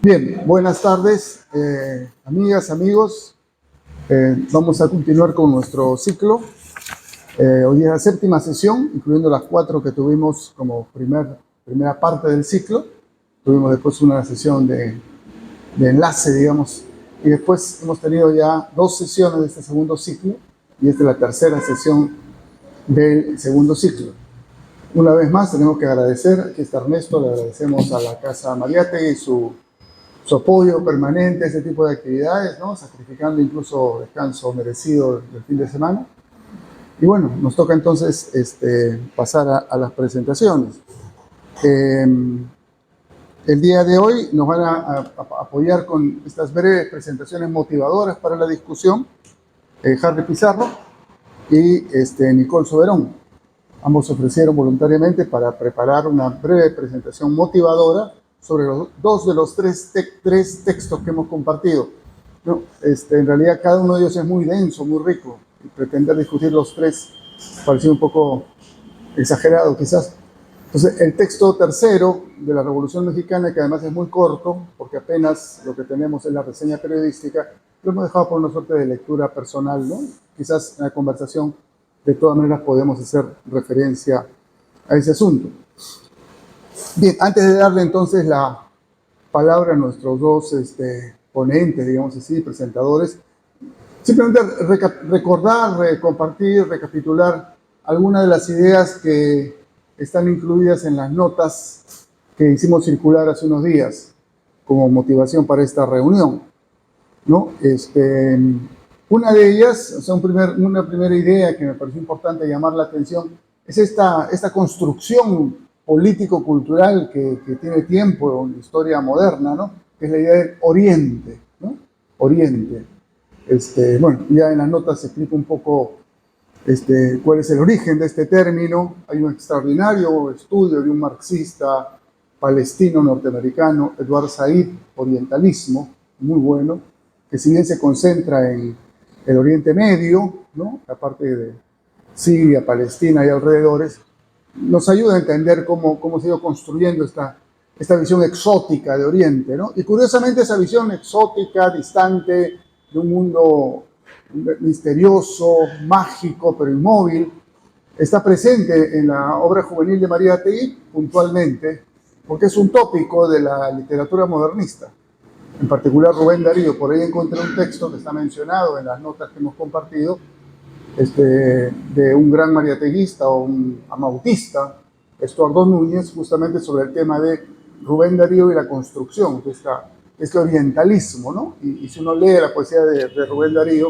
Bien, buenas tardes, amigas, amigos. Vamos a continuar con nuestro ciclo. Hoy es la séptima sesión, incluyendo las 4 que tuvimos como primera parte del ciclo. Tuvimos después una sesión de enlace, digamos, y después hemos tenido ya 2 sesiones de este segundo ciclo, y esta es la tercera sesión del segundo ciclo. Una vez más tenemos que agradecer, aquí está Ernesto, le agradecemos a la Casa Mariátegui y su apoyo permanente a este tipo de actividades, ¿no? Sacrificando incluso descanso merecido del fin de semana. Y bueno, nos toca entonces pasar a las presentaciones. El día de hoy nos van a apoyar con estas breves presentaciones motivadoras para la discusión Harry Pizarro y Nicole Soberón. Ambos se ofrecieron voluntariamente para preparar una breve presentación motivadora sobre los 2 de los 3 textos que hemos compartido. No, en realidad cada uno de ellos es muy denso, muy rico, y pretender discutir los 3 parecía un poco exagerado quizás. Entonces, el texto tercero de la Revolución Mexicana, que además es muy corto, porque apenas lo que tenemos es la reseña periodística, lo hemos dejado por una suerte de lectura personal, ¿no? Quizás en la conversación, de todas maneras, podemos hacer referencia a ese asunto. Bien, antes de darle entonces la palabra a nuestros 2 ponentes, digamos así, presentadores, simplemente recordar, compartir, recapitular algunas de las ideas que están incluidas en las notas que hicimos circular hace unos días como motivación para esta reunión, ¿no? Una de ellas, o sea, una primera idea que me pareció importante llamar la atención, es esta construcción político-cultural que tiene tiempo en la historia moderna, ¿no? Que es la idea del Oriente, ¿no? Oriente. Bueno, ya en las notas se explica un poco cuál es el origen de este término. Hay un extraordinario estudio de un marxista palestino norteamericano, Edward Said, Orientalismo, muy bueno, que si bien se concentra en el Oriente Medio, ¿no? La parte de Siria, Palestina y alrededores, nos ayuda a entender cómo se ha ido construyendo esta visión exótica de Oriente, ¿no? Y curiosamente esa visión exótica, distante, de un mundo misterioso, mágico, pero inmóvil, está presente en la obra juvenil de Mariátegui puntualmente, porque es un tópico de la literatura modernista. En particular Rubén Darío, por ahí encontré un texto que está mencionado en las notas que hemos compartido, de un gran mariateguista o un amautista, Estuardo Núñez, justamente sobre el tema de Rubén Darío y la construcción, este orientalismo, ¿no? Y si uno lee la poesía de Rubén Darío,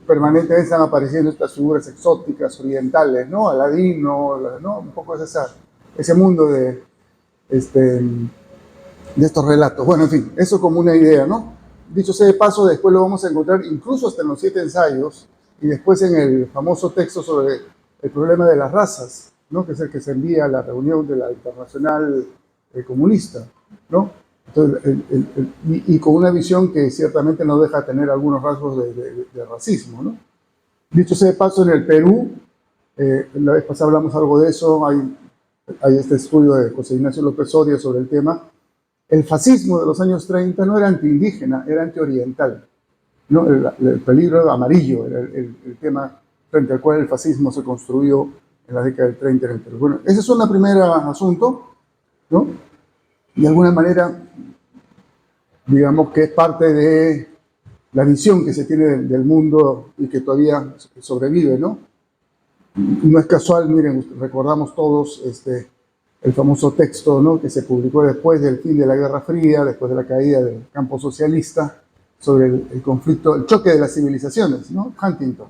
permanentemente están apareciendo estas figuras exóticas orientales, ¿no? Aladino, ¿no? Un poco ese mundo de estos relatos. Bueno, en fin, eso como una idea, ¿no? Dicho sea de paso, después lo vamos a encontrar incluso hasta en los 7 ensayos y después en el famoso texto sobre el problema de las razas, ¿no? Que es el que se envía a la reunión de la Internacional Comunista, ¿no? Entonces, y con una visión que ciertamente no deja de tener algunos rasgos de racismo, ¿no? Dicho sea de paso, en el Perú, la vez pasada hablamos algo de eso, hay este estudio de José Ignacio López Oria sobre el tema. El fascismo de los años 30 no era antiindígena, era antioriental, ¿no? El peligro amarillo era el tema frente al cual el fascismo se construyó en la década del 30 en el Perú. Bueno, ese es un primer asunto, ¿no? De alguna manera, digamos que es parte de la visión que se tiene del mundo y que todavía sobrevive, ¿no? No es casual, miren, recordamos todos el famoso texto, ¿no? Que se publicó después del fin de la Guerra Fría, después de la caída del campo socialista, sobre el conflicto, el choque de las civilizaciones, ¿no? Huntington,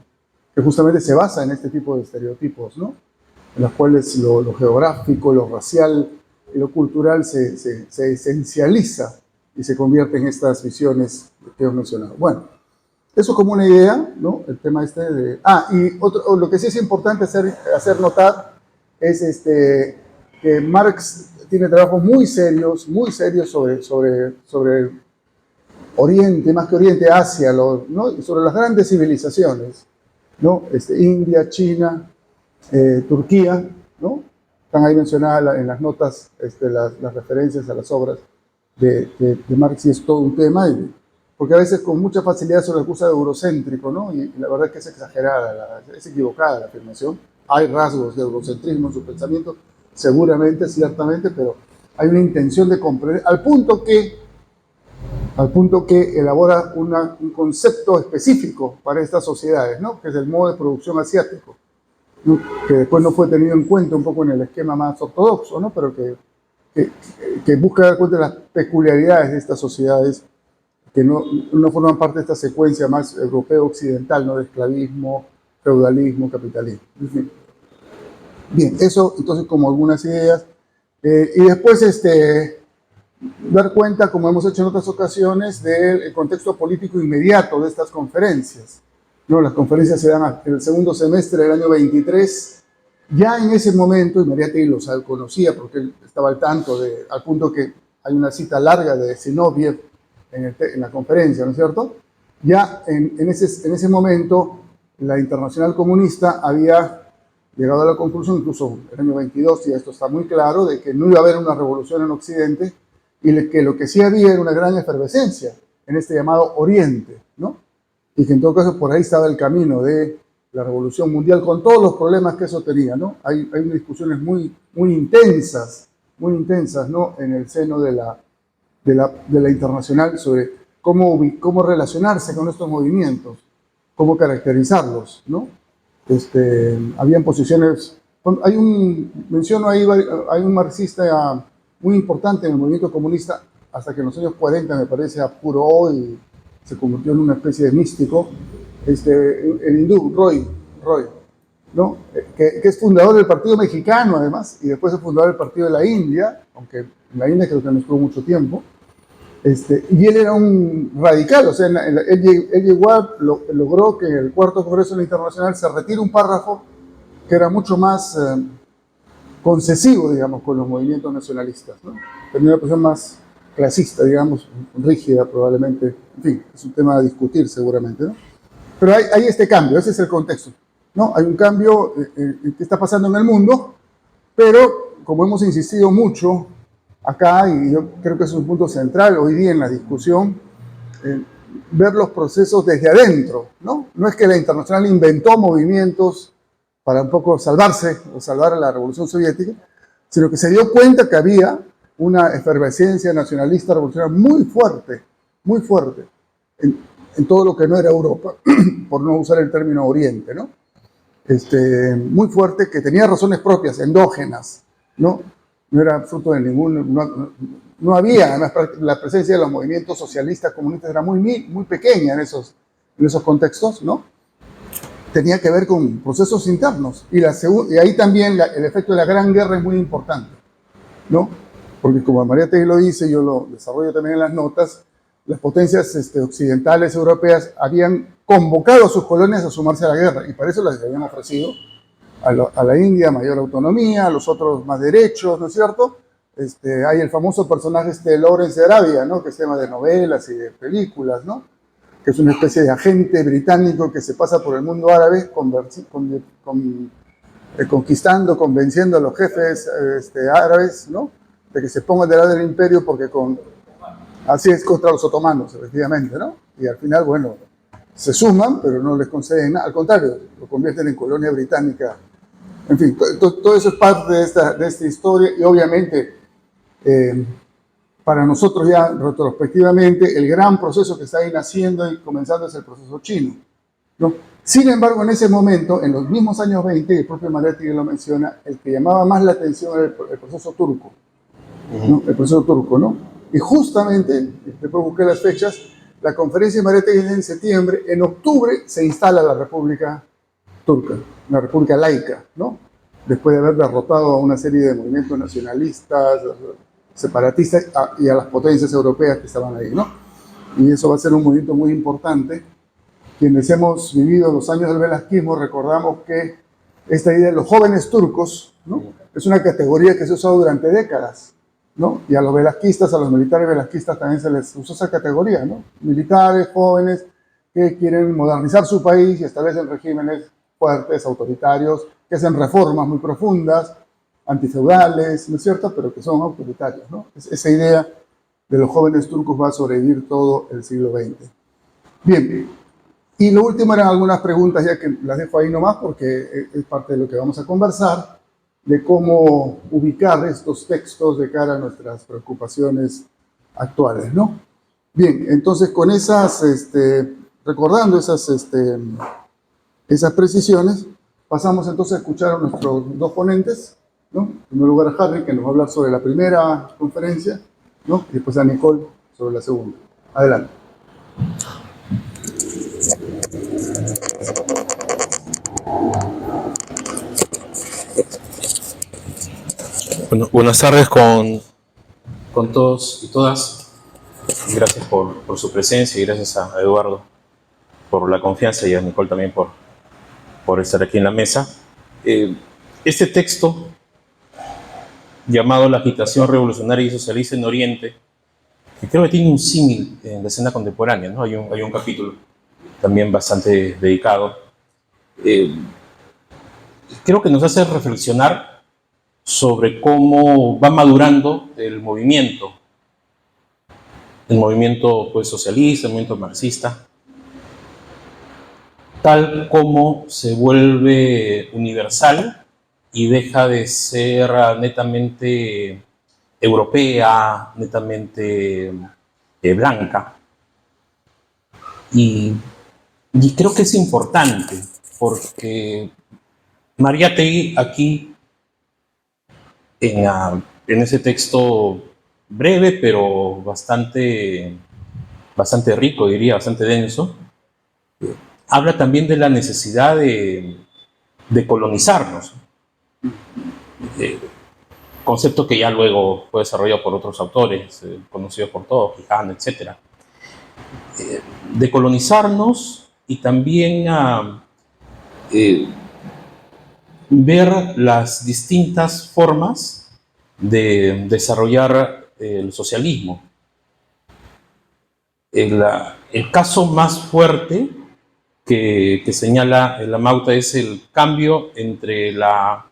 que justamente se basa en este tipo de estereotipos, ¿no? En los cuales lo geográfico, lo racial y lo cultural se esencializa y se convierte en estas visiones que hemos mencionado. Bueno, eso como una idea, ¿no? El tema de... y lo que sí es importante hacer notar es que Marx tiene trabajos muy serios sobre Oriente, más que Oriente, Asia, ¿no? Sobre las grandes civilizaciones, ¿no? India, China, Turquía, ¿no? Están ahí mencionadas en las notas las referencias a las obras de Marx sí es todo un tema, porque a veces con mucha facilidad se lo acusa de eurocéntrico, ¿no? Y la verdad es que es exagerada, es equivocada la afirmación. Hay rasgos de eurocentrismo en su pensamiento, seguramente, ciertamente, pero hay una intención de comprender, al punto que elabora un concepto específico para estas sociedades, ¿no? Que es el modo de producción asiático, ¿no? Que después no fue tenido en cuenta un poco en el esquema más ortodoxo, ¿no? Pero que, que busca dar cuenta de las peculiaridades de estas sociedades que no forman parte de esta secuencia más europeo-occidental, ¿no? De esclavismo, feudalismo, capitalismo. En fin. Bien, eso entonces como algunas ideas. Y después dar cuenta, como hemos hecho en otras ocasiones, del contexto político inmediato de estas conferencias. ¿No? Las conferencias se dan en el segundo semestre del año 23. Ya en ese momento, y Mariátegui los conocía porque él estaba al tanto, al punto que hay una cita larga de Zinoviev en la conferencia, ¿no es cierto? Ya en ese momento, la Internacional Comunista había llegado a la conclusión, incluso en el año 22, y esto está muy claro, de que no iba a haber una revolución en Occidente, y que lo que sí había era una gran efervescencia en este llamado Oriente, ¿no? Y que en todo caso por ahí estaba el camino de la revolución mundial, con todos los problemas que eso tenía, ¿no? Hay unas discusiones muy intensas, ¿no? En el seno de la internacional sobre cómo relacionarse con estos movimientos, cómo caracterizarlos, ¿no? Habían posiciones, menciono ahí, hay un marxista muy importante en el movimiento comunista, hasta que en los años 40 me parece apuró y se convirtió en una especie de místico, el hindú, Roy, ¿no? Que es fundador del Partido Mexicano además, y después es fundador del Partido de la India, aunque en la India creo que no estuvo mucho tiempo. Y él era un radical, o sea, él logró que en el cuarto Congreso Internacional se retire un párrafo que era mucho más concesivo, digamos, con los movimientos nacionalistas, ¿no? Tenía una posición más clasista, digamos, rígida probablemente, en fin, es un tema a discutir seguramente, ¿no? Pero hay este cambio, ese es el contexto, ¿no? Hay un cambio que está pasando en el mundo, pero como hemos insistido mucho acá, y yo creo que es un punto central hoy día en la discusión, ver los procesos desde adentro, ¿no? No es que la Internacional inventó movimientos para un poco salvarse o salvar a la Revolución Soviética, sino que se dio cuenta que había una efervescencia nacionalista revolucionaria muy fuerte, en todo lo que no era Europa, por no usar el término Oriente, ¿no? Muy fuerte, que tenía razones propias, endógenas, ¿no? No era fruto de no había, además la presencia de los movimientos socialistas, comunistas era muy pequeña en esos contextos, ¿no? Tenía que ver con procesos internos, y ahí también el efecto de la Gran Guerra es muy importante, ¿no? Porque como Mariátegui lo dice, yo lo desarrollo también en las notas, las potencias occidentales europeas habían convocado a sus colonias a sumarse a la guerra, y para eso les habían ofrecido a la India mayor autonomía, a los otros más derechos, ¿no es cierto? Hay el famoso personaje de Lawrence de Arabia, ¿no? Que es tema de novelas y de películas, ¿no? Que es una especie de agente británico que se pasa por el mundo árabe conquistando, convenciendo a los jefes árabes, ¿no? De que se pongan del lado del imperio porque así es contra los otomanos, efectivamente, ¿no? Y al final, bueno, se suman, pero no les conceden nada, al contrario, lo convierten en colonia británica. En fin, todo eso es parte de esta historia, y obviamente para nosotros ya retrospectivamente el gran proceso que está ahí naciendo y comenzando es el proceso chino, ¿no? Sin embargo, en ese momento, en los mismos años 20, el propio Mariátegui lo menciona, el que llamaba más la atención era el proceso turco, ¿no? El proceso turco, ¿no? Y justamente, después busqué las fechas, la conferencia de Mariátegui es en septiembre, en octubre se instala la República Turca, una república laica, ¿no? Después de haber derrotado a una serie de movimientos nacionalistas, separatistas y a las potencias europeas que estaban ahí, ¿no? Y eso va a ser un movimiento muy importante. Quienes hemos vivido los años del velasquismo recordamos que esta idea de los jóvenes turcos, ¿no? Es una categoría que se ha usado durante décadas, ¿no? Y a los velasquistas, a los militares velasquistas también se les usó esa categoría, ¿no? Militares, jóvenes, que quieren modernizar su país y establecen regímenes fuertes, autoritarios, que hacen reformas muy profundas, antifeudales, ¿no es cierto?, pero que son autoritarios, ¿no? Esa idea de los jóvenes turcos va a sobrevivir todo el siglo XX. Bien, y lo último eran algunas preguntas, ya que las dejo ahí nomás porque es parte de lo que vamos a conversar, de cómo ubicar estos textos de cara a nuestras preocupaciones actuales, ¿no? Bien, entonces con esas, recordando esas precisiones, pasamos entonces a escuchar a nuestros dos ponentes, ¿no? En primer lugar a Harry, que nos va a hablar sobre la primera conferencia, ¿no? Y después a Nicole sobre la segunda. Adelante. Bueno, buenas tardes con todos y todas. Gracias por su presencia y gracias a Eduardo por la confianza y a Nicole también por estar aquí en la mesa. Este texto, llamado La agitación revolucionaria y socialista en Oriente, que creo que tiene un símil en la escena contemporánea, ¿no? Hay un capítulo también bastante dedicado. Creo que nos hace reflexionar sobre cómo va madurando el movimiento pues, socialista, el movimiento marxista, tal como se vuelve universal y deja de ser netamente europea, netamente blanca. Y creo que es importante porque Mariátegui aquí, en ese texto breve, pero bastante rico, diría, bastante denso, habla también de la necesidad de colonizarnos, concepto que ya luego fue desarrollado por otros autores, conocidos por todos, Quijano, etc. De colonizarnos y también ver las distintas formas de desarrollar el socialismo. El caso más fuerte que señala la Mauta es el cambio entre la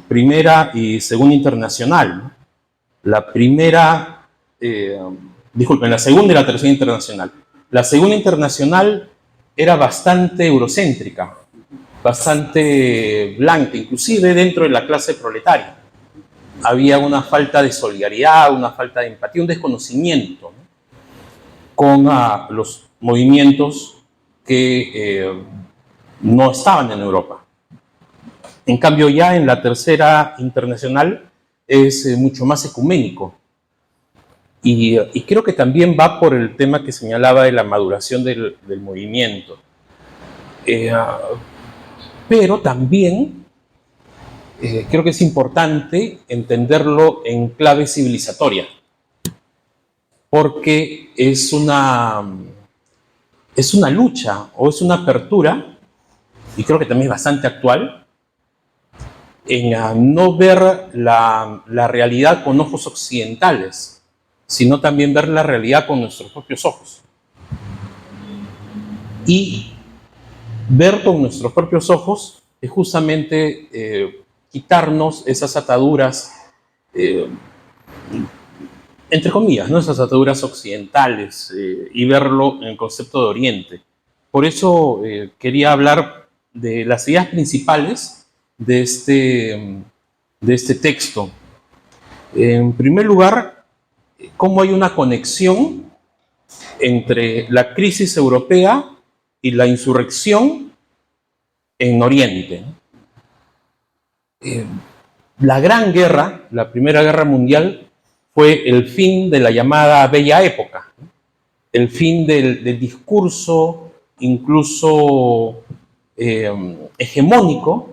primera y segunda internacional, ¿no? La primera, disculpen, la segunda y la tercera internacional. La segunda internacional era bastante eurocéntrica, bastante blanca, inclusive dentro de la clase proletaria. Había una falta de solidaridad, una falta de empatía, un desconocimiento, ¿no?, con los movimientos que no estaban en Europa. En cambio, ya en la tercera internacional es mucho más ecuménico. Y creo que también va por el tema que señalaba de la maduración del movimiento. Pero también creo que es importante entenderlo en clave civilizatoria, porque es una lucha o es una apertura, y creo que también es bastante actual, en no ver la realidad con ojos occidentales, sino también ver la realidad con nuestros propios ojos. Y ver con nuestros propios ojos es justamente quitarnos esas ataduras, entre comillas, ¿no?, esas ataduras occidentales, y verlo en el concepto de Oriente. Por eso quería hablar de las ideas principales de este texto. En primer lugar, cómo hay una conexión entre la crisis europea y la insurrección en Oriente. La Gran Guerra, la Primera Guerra Mundial, fue el fin de la llamada Bella Época, el fin del discurso incluso hegemónico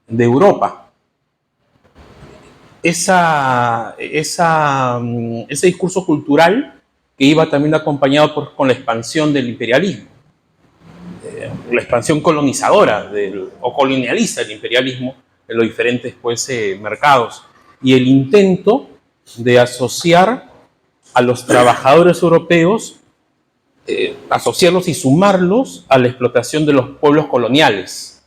de Europa. Ese discurso cultural que iba también acompañado con la expansión del imperialismo, la expansión colonizadora o colonialista del imperialismo en los diferentes mercados, y el intento de asociar a los trabajadores europeos, asociarlos y sumarlos a la explotación de los pueblos coloniales.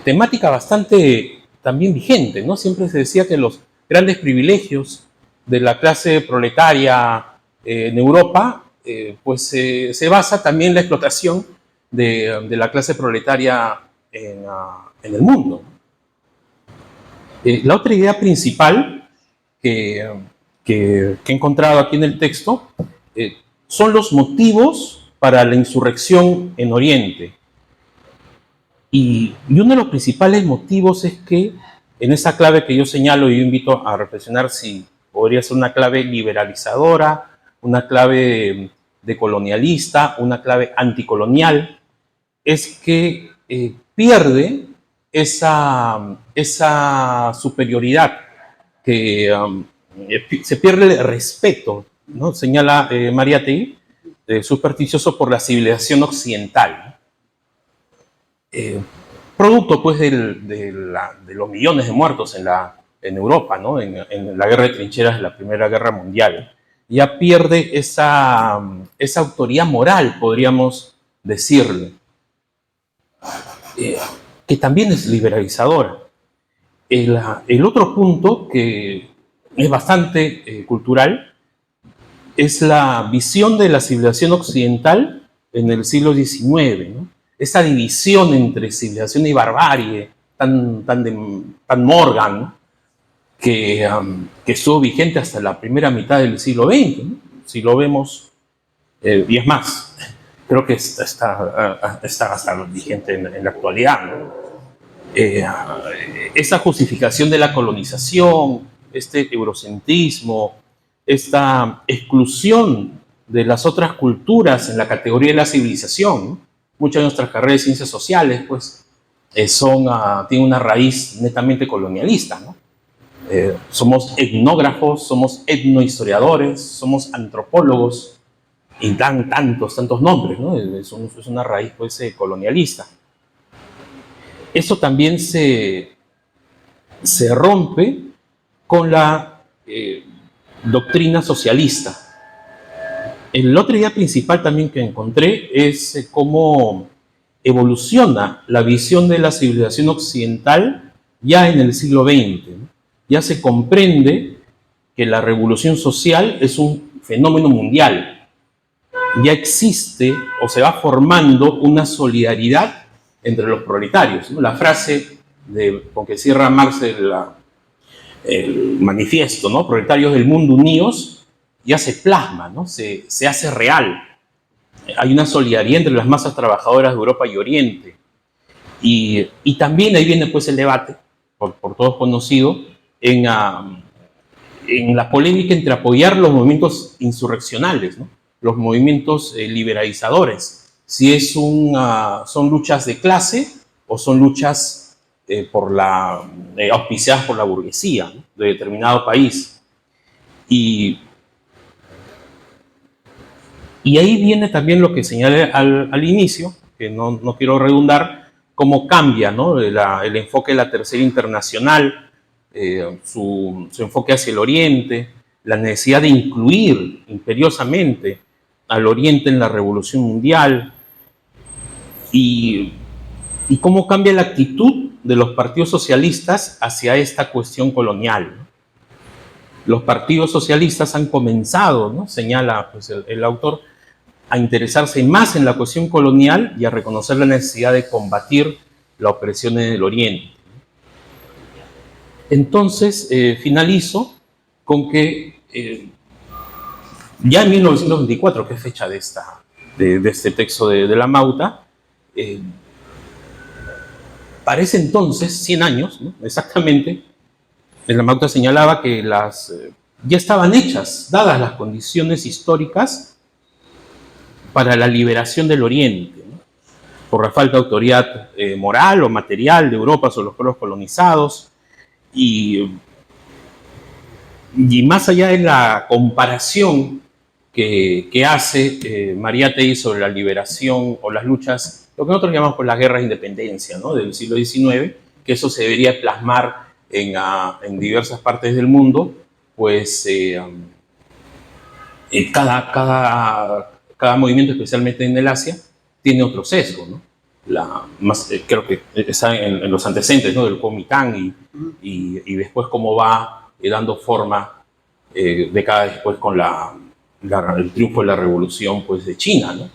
Temática bastante también vigente, ¿no? Siempre se decía que los grandes privilegios de la clase proletaria en Europa, pues se basa también en la explotación de la clase proletaria en el mundo. La otra idea principal que he encontrado aquí en el texto son los motivos para la insurrección en Oriente. Y uno de los principales motivos es que en esa clave que yo señalo, y yo invito a reflexionar si podría ser una clave liberalizadora, una clave decolonialista, una clave anticolonial, es que pierde esa superioridad, que se pierde el respeto, ¿no? Señala Mariátegui, supersticioso por la civilización occidental. Producto pues de los millones de muertos en Europa, ¿no? en la guerra de trincheras de la Primera Guerra Mundial. Ya pierde esa autoridad moral, podríamos decirle, que también es liberalizadora. El otro punto, que es bastante cultural, es la visión de la civilización occidental en el siglo XIX, ¿no? Esa división entre civilización y barbarie, tan Morgan, ¿no? que estuvo vigente hasta la primera mitad del siglo XX, ¿no? Si lo vemos, y es más, creo que está hasta vigente en la actualidad, ¿no? Esa justificación de la colonización, este eurocentrismo, esta exclusión de las otras culturas en la categoría de la civilización, ¿no? Muchas de nuestras carreras de ciencias sociales pues, tienen una raíz netamente colonialista, ¿no? Somos etnógrafos, somos etnohistoriadores, somos antropólogos, y dan tantos nombres, ¿no? Es una raíz pues, colonialista. Eso también se rompe con la doctrina socialista. La otra idea principal también que encontré es cómo evoluciona la visión de la civilización occidental ya en el siglo XX, ¿no? Ya se comprende que la revolución social es un fenómeno mundial. Ya existe o se va formando una solidaridad entre los proletarios, ¿no? La frase con que cierra Marx el manifiesto, ¿no? Proletarios del mundo unidos, ya se plasma, ¿no? Se hace real. Hay una solidaridad entre las masas trabajadoras de Europa y Oriente. Y también ahí viene pues el debate, por todos conocido, en la polémica entre apoyar los movimientos insurreccionales, ¿no? Los movimientos liberalizadores. Si son luchas de clase o son luchas auspiciadas por la burguesía, ¿no? De determinado país. Y ahí viene también lo que señalé al inicio, que no quiero redundar, cómo cambia, ¿no? El enfoque de la Tercera Internacional, su enfoque hacia el Oriente, la necesidad de incluir imperiosamente al Oriente en la Revolución Mundial, y cómo cambia la actitud de los partidos socialistas hacia esta cuestión colonial, ¿no? Los partidos socialistas han comenzado, ¿no? Señala pues, el autor, a interesarse más en la cuestión colonial y a reconocer la necesidad de combatir la opresión en el Oriente. Entonces, finalizo con que ya en 1924, que es fecha de este texto de la Mauta, para ese entonces, 100 años, ¿no? Exactamente, la Mauta señalaba que ya estaban hechas, dadas las condiciones históricas para la liberación del Oriente, ¿no? Por la falta de autoridad moral o material de Europa sobre los pueblos colonizados, y más allá de la comparación que hace Mariátegui sobre la liberación o las luchas, lo que nosotros llamamos pues, las guerras de independencia, ¿no? Del siglo XIX, que eso se debería plasmar en diversas partes del mundo, pues cada movimiento, especialmente en el Asia, tiene otro sesgo, ¿no? Creo que está en los antecedentes, ¿no? Del Kuomintang y después cómo va dando forma década después con el triunfo de la revolución pues, de China, ¿no?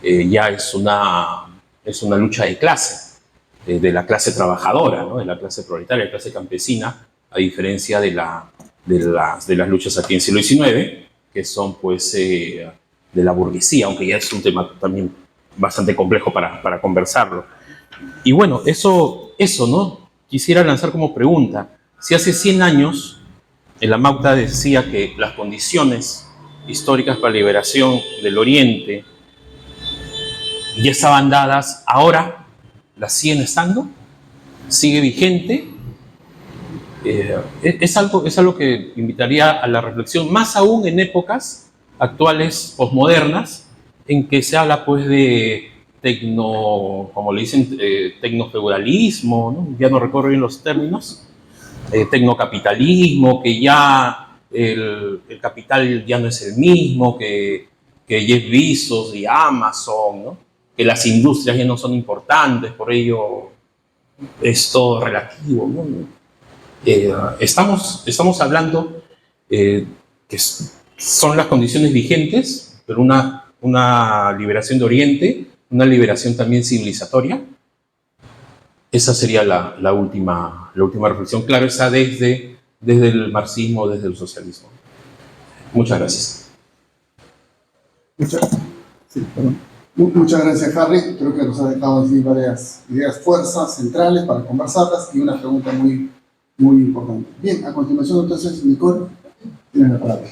Ya es una lucha de clase, de la clase trabajadora, ¿no? De la clase proletaria, de la clase campesina, a diferencia de las luchas aquí en el siglo XIX, que son pues de la burguesía, aunque ya es un tema también bastante complejo para conversarlo. Y bueno, eso, ¿no? Quisiera lanzar como pregunta, si hace 100 años el Amauta decía que las condiciones históricas para la liberación del Oriente ya estaban dadas, ahora las siguen estando, sigue vigente. Es algo que invitaría a la reflexión, más aún en épocas actuales, posmodernas, en que se habla pues de como le dicen, tecnofeudalismo, ¿no? Ya no recuerdo bien los términos, tecnocapitalismo, que ya el capital ya no es el mismo, que Jeff Bezos y Amazon, ¿no? Que las industrias ya no son importantes, por ello es todo relativo, ¿no? Estamos hablando que son las condiciones vigentes, pero una liberación de Oriente, una liberación también civilizatoria. Esa sería la última reflexión, claro, esa desde el marxismo, desde el socialismo. Muchas gracias. Muchas gracias, Harry. Creo que nos ha dejado así varias ideas, fuerzas centrales para conversarlas y una pregunta muy, muy importante. Bien, a continuación entonces, Nicole, tienes la palabra.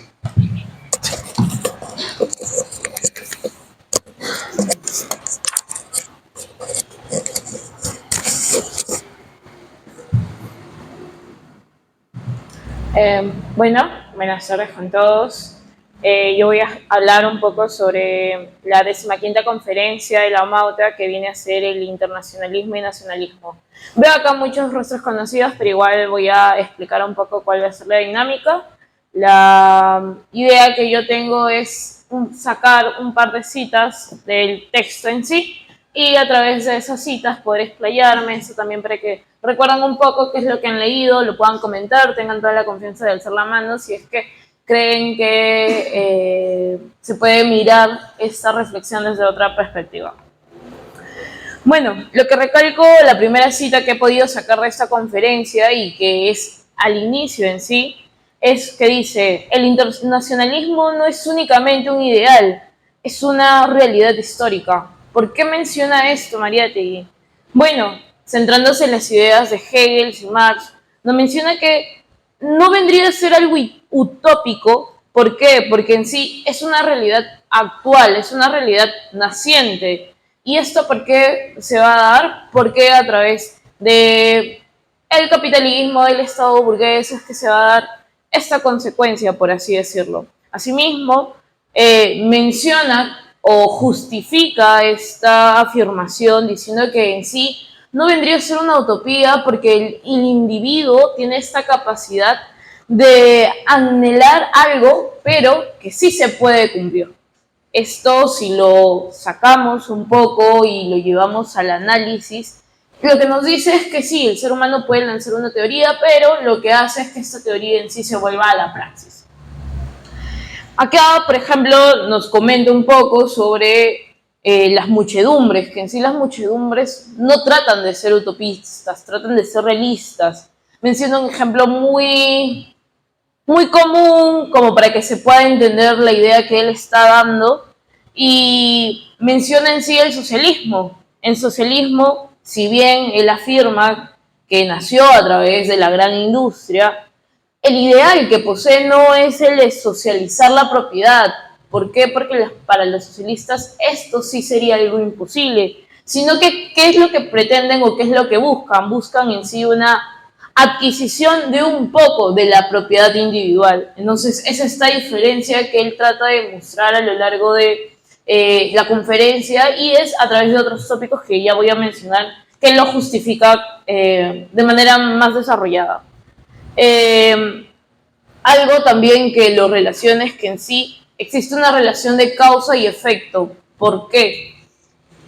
Bueno, buenas tardes con todos. Yo voy a hablar un poco sobre la 15ª conferencia de la Amauta, que viene a ser el internacionalismo y nacionalismo. Veo acá muchos rostros conocidos, pero igual voy a explicar un poco cuál va a ser la dinámica. La idea que yo tengo es sacar un par de citas del texto en sí y a través de esas citas poder explayarme, eso también para que recuerden un poco qué es lo que han leído, lo puedan comentar, tengan toda la confianza de alzar la mano si es que creen que se puede mirar esta reflexión desde otra perspectiva. Bueno, lo que recalco, la primera cita que he podido sacar de esta conferencia y que es al inicio en sí, es que dice: el internacionalismo no es únicamente un ideal, es una realidad histórica. ¿Por qué menciona esto Mariátegui? Bueno, centrándose en las ideas de Hegel y Marx, nos menciona que no vendría a ser algo utópico. ¿Por qué? Porque en sí es una realidad actual, es una realidad naciente. ¿Y esto por qué se va a dar? Porque a través de el capitalismo, del Estado burgués, es que se va a dar esta consecuencia, por así decirlo. Asimismo, menciona o justifica esta afirmación diciendo que en sí no vendría a ser una utopía porque el individuo tiene esta capacidad de anhelar algo, pero que sí se puede cumplir. Esto, si lo sacamos un poco y lo llevamos al análisis, lo que nos dice es que sí, el ser humano puede lanzar una teoría, pero lo que hace es que esta teoría en sí se vuelva a la praxis. Acá, por ejemplo, nos comenta un poco sobre las muchedumbres, que en sí las muchedumbres no tratan de ser utopistas, tratan de ser realistas. Menciona un ejemplo muy común, como para que se pueda entender la idea que él está dando, y menciona en sí el socialismo. En socialismo, si bien él afirma que nació a través de la gran industria, el ideal que posee no es el de socializar la propiedad. ¿Por qué? Porque para los socialistas esto sí sería algo imposible, sino que ¿qué es lo que pretenden o qué es lo que buscan? Buscan en sí una adquisición de un poco de la propiedad individual. Entonces, es esta diferencia que él trata de mostrar a lo largo de la conferencia y es a través de otros tópicos que ya voy a mencionar que él lo justifica de manera más desarrollada. Algo también que lo relaciona es que en sí existe una relación de causa y efecto. ¿Por qué?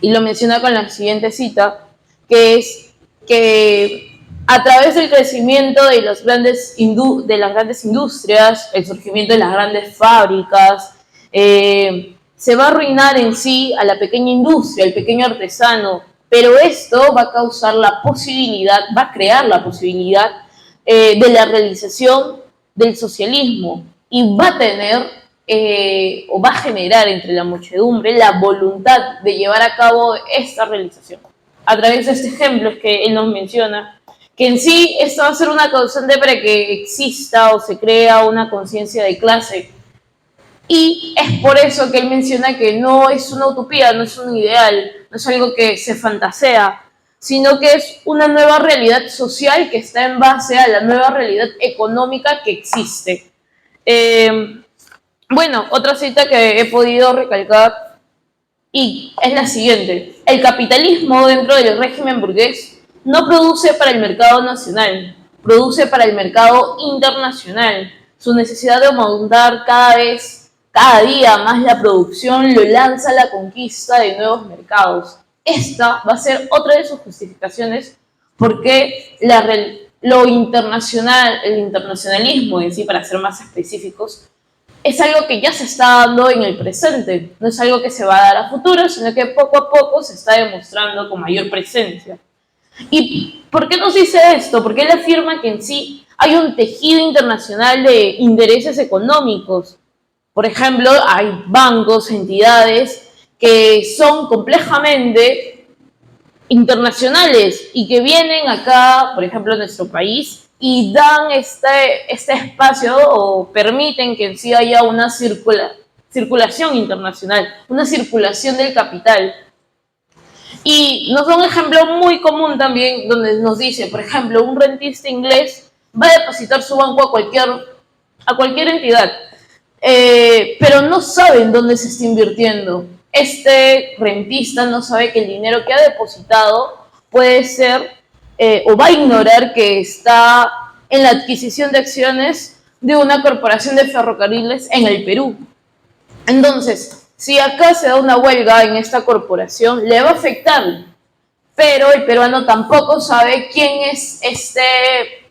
Y lo menciona con la siguiente cita, que es que a través del crecimiento de las grandes industrias, el surgimiento de las grandes fábricas, se va a arruinar en sí a la pequeña industria, al pequeño artesano, pero esto va a causar la posibilidad, va a crear la posibilidad de la realización del socialismo y va a tener o va a generar entre la muchedumbre la voluntad de llevar a cabo esta realización. A través de este ejemplo es que él nos menciona que en sí esto va a ser una causante para que exista o se crea una conciencia de clase. Y es por eso que él menciona que no es una utopía, no es un ideal, no es algo que se fantasea, sino que es una nueva realidad social que está en base a la nueva realidad económica que existe. Bueno, otra cita que he podido recalcar y es la siguiente. El capitalismo dentro del régimen burgués no produce para el mercado nacional, produce para el mercado internacional. Su necesidad de aumentar cada día más la producción lo lanza a la conquista de nuevos mercados. Esta va a ser otra de sus justificaciones porque lo internacional, el internacionalismo en sí, para ser más específicos, es algo que ya se está dando en el presente, no es algo que se va a dar a futuro, sino que poco a poco se está demostrando con mayor presencia. ¿Y por qué nos dice esto? Porque él afirma que en sí hay un tejido internacional de intereses económicos. Por ejemplo, hay bancos, entidades que son complejamente internacionales y que vienen acá, por ejemplo, a nuestro país y dan este espacio o permiten que en sí haya una circulación internacional, una circulación del capital. Y nos da un ejemplo muy común también donde nos dice, por ejemplo, un rentista inglés va a depositar su banco a cualquier entidad, pero no sabe en dónde se está invirtiendo. Este rentista no sabe que el dinero que ha depositado puede ser o va a ignorar que está en la adquisición de acciones de una corporación de ferrocarriles en el Perú. Entonces, si acá se da una huelga en esta corporación, le va a afectar, pero el peruano tampoco sabe quién es este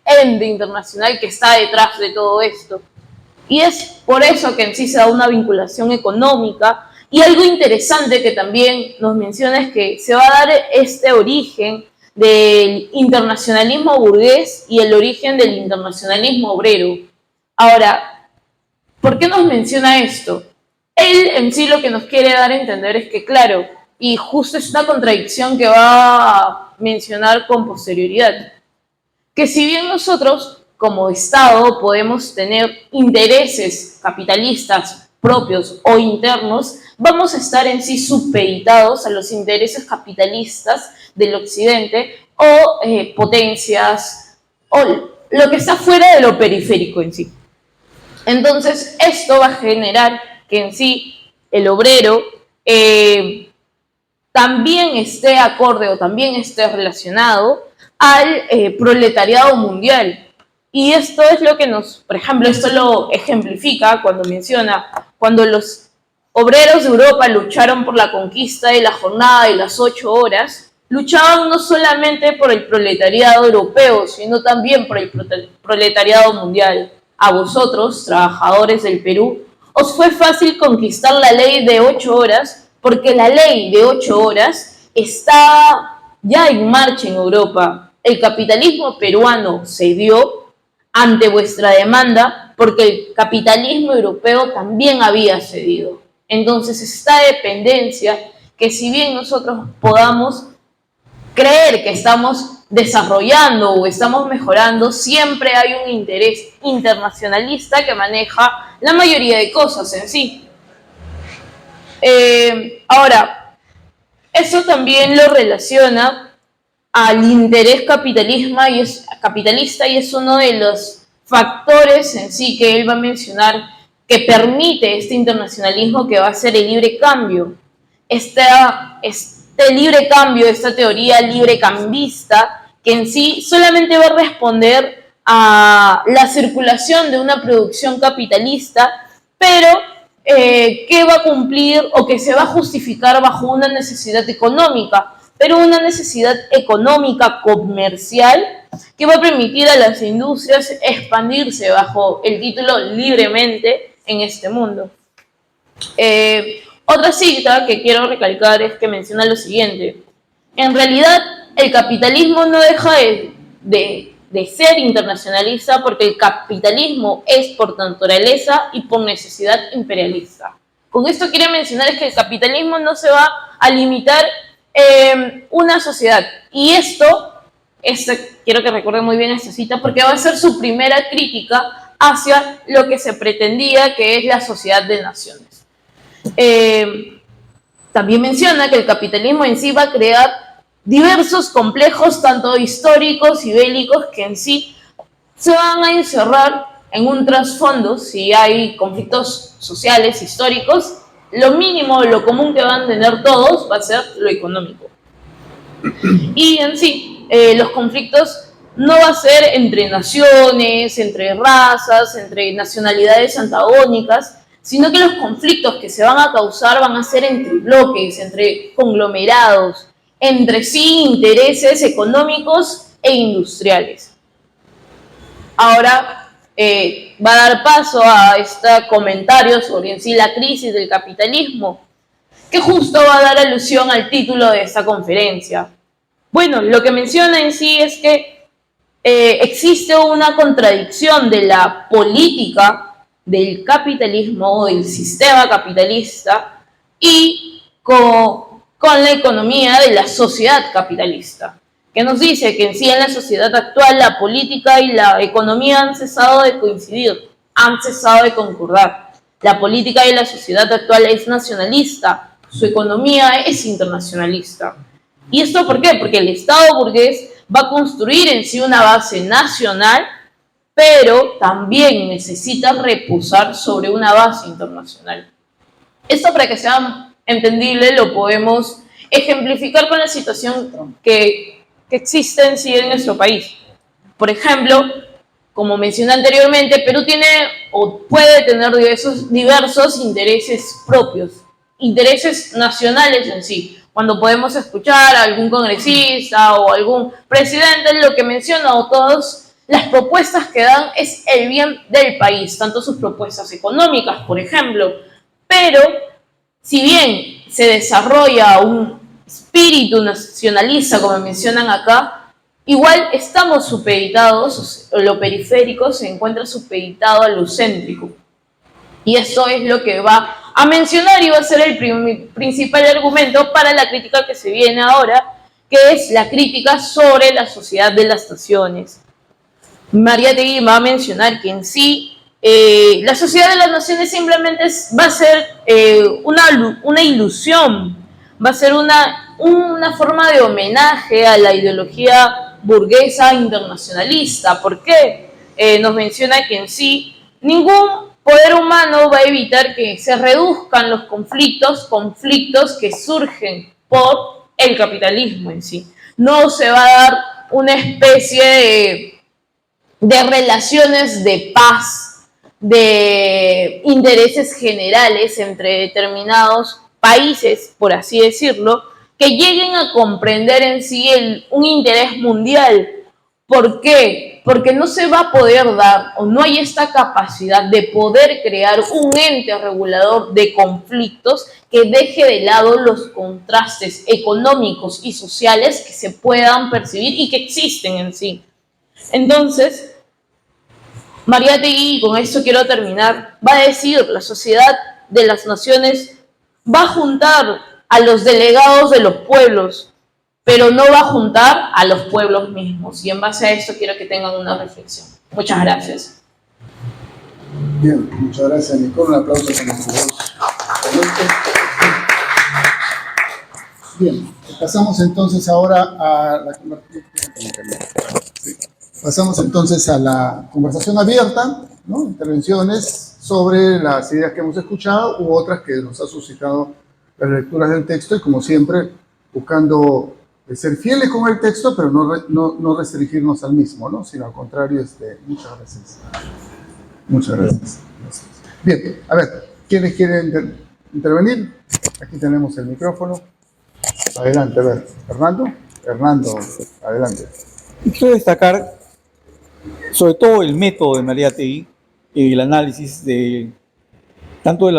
ente internacional que está detrás de todo esto. Y es por eso que en sí se da una vinculación económica. Y algo interesante que también nos menciona es que se va a dar este origen del internacionalismo burgués y el origen del internacionalismo obrero. Ahora, ¿por qué nos menciona esto? Él en sí lo que nos quiere dar a entender es que, claro, y justo es una contradicción que va a mencionar con posterioridad, que si bien nosotros como Estado podemos tener intereses capitalistas propios o internos, vamos a estar en sí supeditados a los intereses capitalistas del occidente o potencias o lo que está fuera de lo periférico en sí. Entonces, esto va a generar que en sí el obrero también esté acorde o también esté relacionado al proletariado mundial. Y esto es lo que por ejemplo, esto lo ejemplifica cuando menciona, cuando los obreros de Europa lucharon por la conquista de la jornada de las 8 horas, luchaban no solamente por el proletariado europeo, sino también por el proletariado mundial. A vosotros, trabajadores del Perú, os fue fácil conquistar la ley de 8 horas, porque la ley de 8 horas está ya en marcha en Europa. El capitalismo peruano cedió ante vuestra demanda porque el capitalismo europeo también había cedido. Entonces, esta dependencia que si bien nosotros podamos creer que estamos desarrollando o estamos mejorando, siempre hay un interés internacionalista que maneja la mayoría de cosas en sí. Ahora, eso también lo relaciona al interés capitalista y es uno de los factores en sí que él va a mencionar que permite este internacionalismo que va a ser el libre cambio. Este libre cambio, esta teoría libre cambista, que en sí solamente va a responder a la circulación de una producción capitalista, pero que va a cumplir o que se va a justificar bajo una necesidad económica, pero una necesidad económica comercial que va a permitir a las industrias expandirse bajo el título libremente en este mundo. Otra cita que quiero recalcar es que menciona lo siguiente: en realidad el capitalismo no deja de ser internacionalista porque el capitalismo es por naturaleza y por necesidad imperialista. Con esto quiero mencionar es que el capitalismo no se va a limitar en una sociedad. Y quiero que recuerden muy bien esta cita porque va a ser su primera crítica hacia lo que se pretendía que es la sociedad de naciones. También menciona que el capitalismo en sí va a crear diversos complejos, tanto históricos y bélicos, que en sí se van a encerrar en un trasfondo. Si hay conflictos sociales, históricos, lo mínimo, lo común que van a tener todos va a ser lo económico. Y en sí, los conflictos no va a ser entre naciones, entre razas, entre nacionalidades antagónicas, sino que los conflictos que se van a causar van a ser entre bloques, entre conglomerados, entre sí intereses económicos e industriales. Ahora va a dar paso a este comentario sobre en sí la crisis del capitalismo, que justo va a dar alusión al título de esta conferencia. Bueno, lo que menciona en sí es que existe una contradicción de la política del capitalismo o del sistema capitalista y con la economía de la sociedad capitalista, que nos dice que en sí en la sociedad actual la política y la economía han cesado de coincidir, han cesado de concordar. La política y la sociedad actual es nacionalista, su economía es internacionalista. ¿Y esto por qué? Porque el Estado burgués va a construir en sí una base nacional, pero también necesita reposar sobre una base internacional. Esto, para que sea entendible, lo podemos ejemplificar con la situación que existe en sí en nuestro país. Por ejemplo, como mencioné anteriormente, Perú tiene o puede tener diversos intereses propios, intereses nacionales en sí. Cuando podemos escuchar a algún congresista o algún presidente, lo que menciona o todas las propuestas que dan es el bien del país, tanto sus propuestas económicas, por ejemplo. Pero si bien se desarrolla un espíritu nacionalista, como mencionan acá, igual estamos supeditados, lo periférico se encuentra supeditado a lo céntrico. Y eso es lo que va a mencionar y va a ser el principal argumento para la crítica que se viene ahora, que es la crítica sobre la sociedad de las naciones. Mariátegui va a mencionar que en sí la sociedad de las naciones simplemente va a ser una ilusión, va a ser una forma de homenaje a la ideología burguesa internacionalista. ¿Por qué? Nos menciona que en sí ningún poder humano va a evitar que se reduzcan los conflictos que surgen por el capitalismo en sí. No se va a dar una especie de relaciones de paz, de intereses generales entre determinados países, por así decirlo, que lleguen a comprender en sí un interés mundial. ¿Por qué? Porque no se va a poder dar o no hay esta capacidad de poder crear un ente regulador de conflictos que deje de lado los contrastes económicos y sociales que se puedan percibir y que existen en sí. Entonces, Mariátegui, y con esto quiero terminar, va a decir: la sociedad de las naciones va a juntar a los delegados de los pueblos, pero no va a juntar a los pueblos mismos. Y en base a esto quiero que tengan una reflexión. Muchas gracias. Bien, muchas gracias, Nicole. Un aplauso para nuestros dos ponentes. Bien, pasamos entonces ahora a la conversación abierta, ¿no? Intervenciones sobre las ideas que hemos escuchado u otras que nos ha suscitado las lecturas del texto, y como siempre buscando ser fieles con el texto, pero no restringirnos al mismo, ¿no? Sino al contrario. Muchas gracias. Muchas gracias. Bien, a ver, ¿quiénes quieren intervenir? Aquí tenemos el micrófono. Adelante, a ver, Hernando, adelante. Y quiero destacar sobre todo el método de Mariátegui y el análisis de tanto del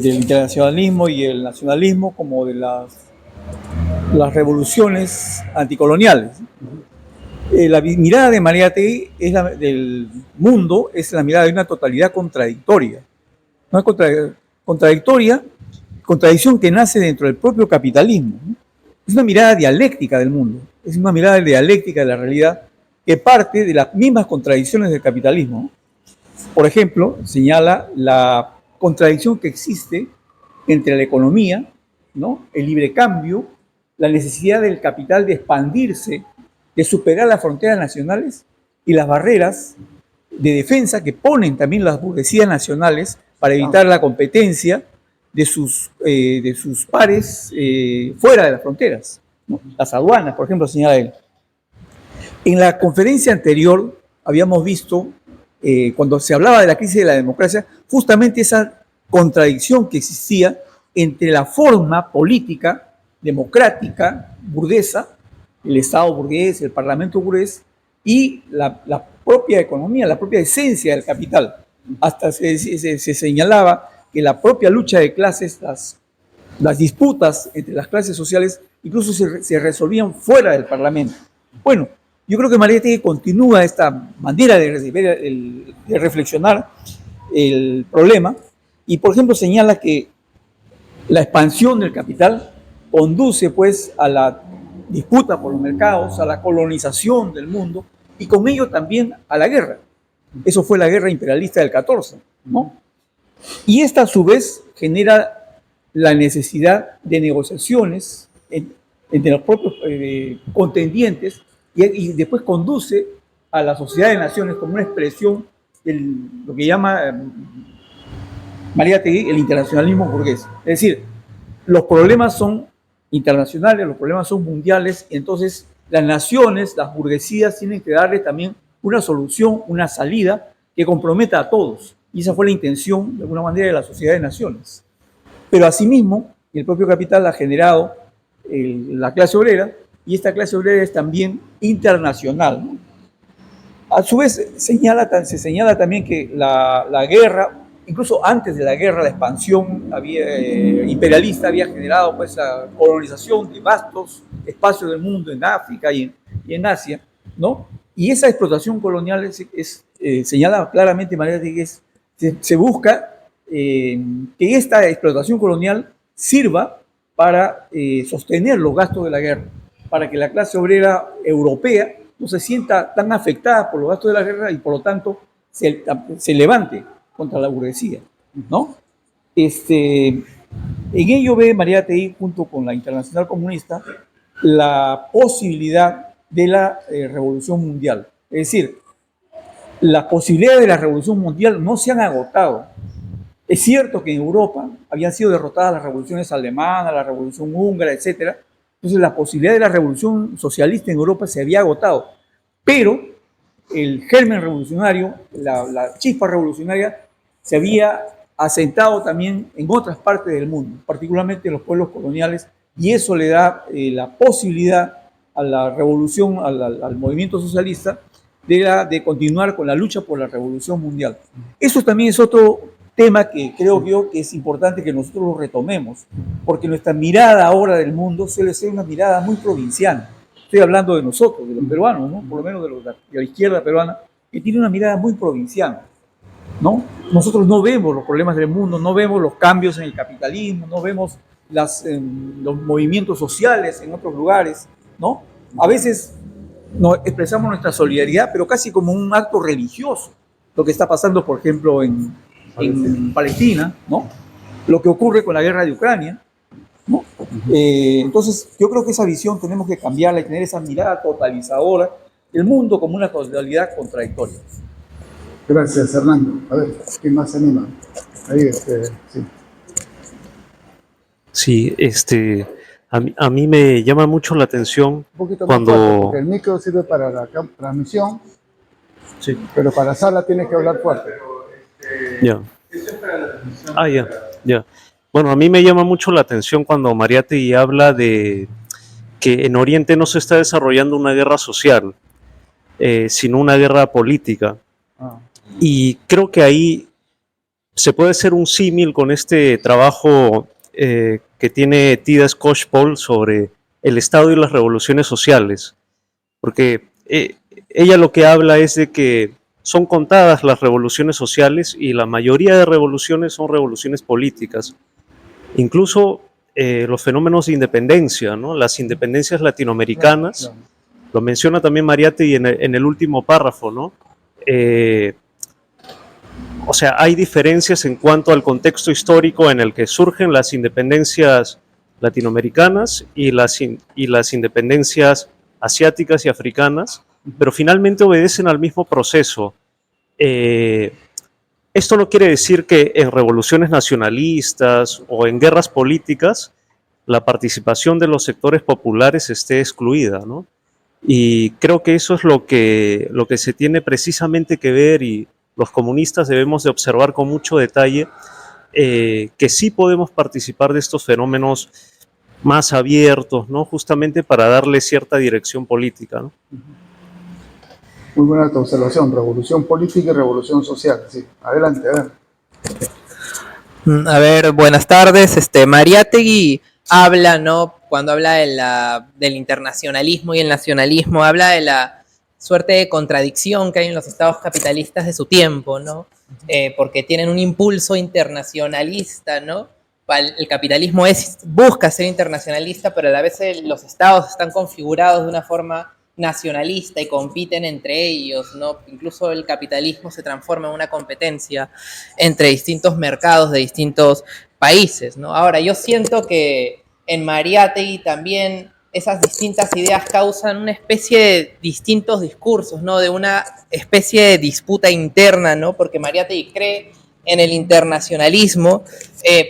internacionalismo y el nacionalismo como de las revoluciones anticoloniales. La mirada de Mariátegui del mundo es la mirada de una totalidad contradictoria. Una contradicción que nace dentro del propio capitalismo, ¿no? Es una mirada dialéctica del mundo, es una mirada dialéctica de la realidad que parte de las mismas contradicciones del capitalismo, ¿no? Por ejemplo, señala la contradicción que existe entre la economía, ¿no?, el libre cambio, la necesidad del capital de expandirse, de superar las fronteras nacionales y las barreras de defensa que ponen también las burguesías nacionales para evitar la competencia de sus pares fuera de las fronteras, ¿no? Las aduanas, por ejemplo, señala él. En la conferencia anterior habíamos visto, cuando se hablaba de la crisis de la democracia, justamente esa contradicción que existía entre la forma política, democrática, burguesa, el Estado burgués, el Parlamento burgués, y la propia economía, la propia esencia del capital. Hasta se señalaba que la propia lucha de clases, las disputas entre las clases sociales, incluso se resolvían fuera del Parlamento. Bueno, yo creo que Mariátegui continúa esta manera de reflexionar el problema y, por ejemplo, señala que la expansión del capital conduce, pues, a la disputa por los mercados, a la colonización del mundo y con ello también a la guerra. Eso fue la guerra imperialista del 14, ¿no? Y esta, a su vez, genera la necesidad de negociaciones entre los propios contendientes y después conduce a la sociedad de naciones como una expresión de lo que llama Mariátegui el internacionalismo burgués. Es decir, los problemas son internacionales, los problemas son mundiales, entonces las naciones, las burguesías tienen que darle también una solución, una salida que comprometa a todos. Y esa fue la intención, de alguna manera, de la sociedad de naciones. Pero asimismo, el propio capital ha generado la clase obrera, y esta clase obrera es también internacional, ¿no? A su vez, se señala también que la guerra, incluso antes de la guerra, la expansión imperialista había generado, pues, la colonización de vastos espacios del mundo en África y en Asia, ¿no? Y esa explotación colonial señala claramente Mariátegui que se busca que esta explotación colonial sirva para sostener los gastos de la guerra, para que la clase obrera europea no se sienta tan afectada por los gastos de la guerra y por lo tanto se levante contra la burguesía, ¿no? En ello ve Mariátegui, junto con la Internacional Comunista, la posibilidad de la revolución mundial. Es decir, las posibilidades de la revolución mundial no se han agotado. Es cierto que en Europa habían sido derrotadas las revoluciones alemanas, la revolución húngara, etc. Entonces la posibilidad de la revolución socialista en Europa se había agotado. Pero el germen revolucionario, la chispa revolucionaria, se había asentado también en otras partes del mundo, particularmente en los pueblos coloniales, y eso le da la posibilidad a la revolución, al movimiento socialista, de continuar con la lucha por la revolución mundial. Eso también es otro tema que creo yo que es importante que nosotros lo retomemos, porque nuestra mirada ahora del mundo suele ser una mirada muy provinciana. Estoy hablando de nosotros, de los peruanos, ¿no? Por lo menos de la izquierda peruana, que tiene una mirada muy provinciana, ¿no? Nosotros no vemos los problemas del mundo, no vemos los cambios en el capitalismo, no vemos los movimientos sociales en otros lugares, ¿no? A veces expresamos nuestra solidaridad, pero casi como un acto religioso, lo que está pasando, por ejemplo, en Palestina, ¿no? Lo que ocurre con la guerra de Ucrania, ¿no? Entonces, yo creo que esa visión tenemos que cambiarla y tener esa mirada totalizadora del mundo como una totalidad contradictoria. Gracias, Hernando. A ver, ¿quién más se anima? Ahí, sí. Sí, a mí me llama mucho la atención Un poquito más cuando... fuerte, porque el micro sirve para la transmisión, sí, pero para la sala tienes que hablar fuerte. Ya. Ya. Bueno, a mí me llama mucho la atención cuando Mariátegui habla de que en Oriente no se está desarrollando una guerra social, sino una guerra política. Y creo que ahí se puede hacer un símil con este trabajo que tiene Tida Skocpol sobre el Estado y las revoluciones sociales, porque ella lo que habla es de que son contadas las revoluciones sociales y la mayoría de revoluciones son revoluciones políticas. Incluso los fenómenos de independencia, ¿no? Las independencias latinoamericanas, lo menciona también Mariátegui en el último párrafo, ¿no? O sea, hay diferencias en cuanto al contexto histórico en el que surgen las independencias latinoamericanas y las independencias asiáticas y africanas, pero finalmente obedecen al mismo proceso. Esto no quiere decir que en revoluciones nacionalistas o en guerras políticas la participación de los sectores populares esté excluida, ¿no? Y creo que eso es lo que se tiene precisamente que ver, y los comunistas debemos de observar con mucho detalle que sí podemos participar de estos fenómenos más abiertos, ¿no? Justamente para darle cierta dirección política, ¿no? Muy buena tu observación, revolución política y revolución social. Sí, adelante, a ver. A ver, buenas tardes. Mariátegui habla, ¿no? Cuando habla del internacionalismo y el nacionalismo, habla de la suerte de contradicción que hay en los estados capitalistas de su tiempo, ¿no? Porque tienen un impulso internacionalista, ¿no? El capitalismo busca ser internacionalista, pero a la vez los estados están configurados de una forma nacionalista y compiten entre ellos, ¿no? Incluso el capitalismo se transforma en una competencia entre distintos mercados de distintos países, ¿no? Ahora, yo siento que en Mariátegui también esas distintas ideas causan una especie de distintos discursos, ¿no? De una especie de disputa interna, ¿no? Porque Mariátegui cree en el internacionalismo,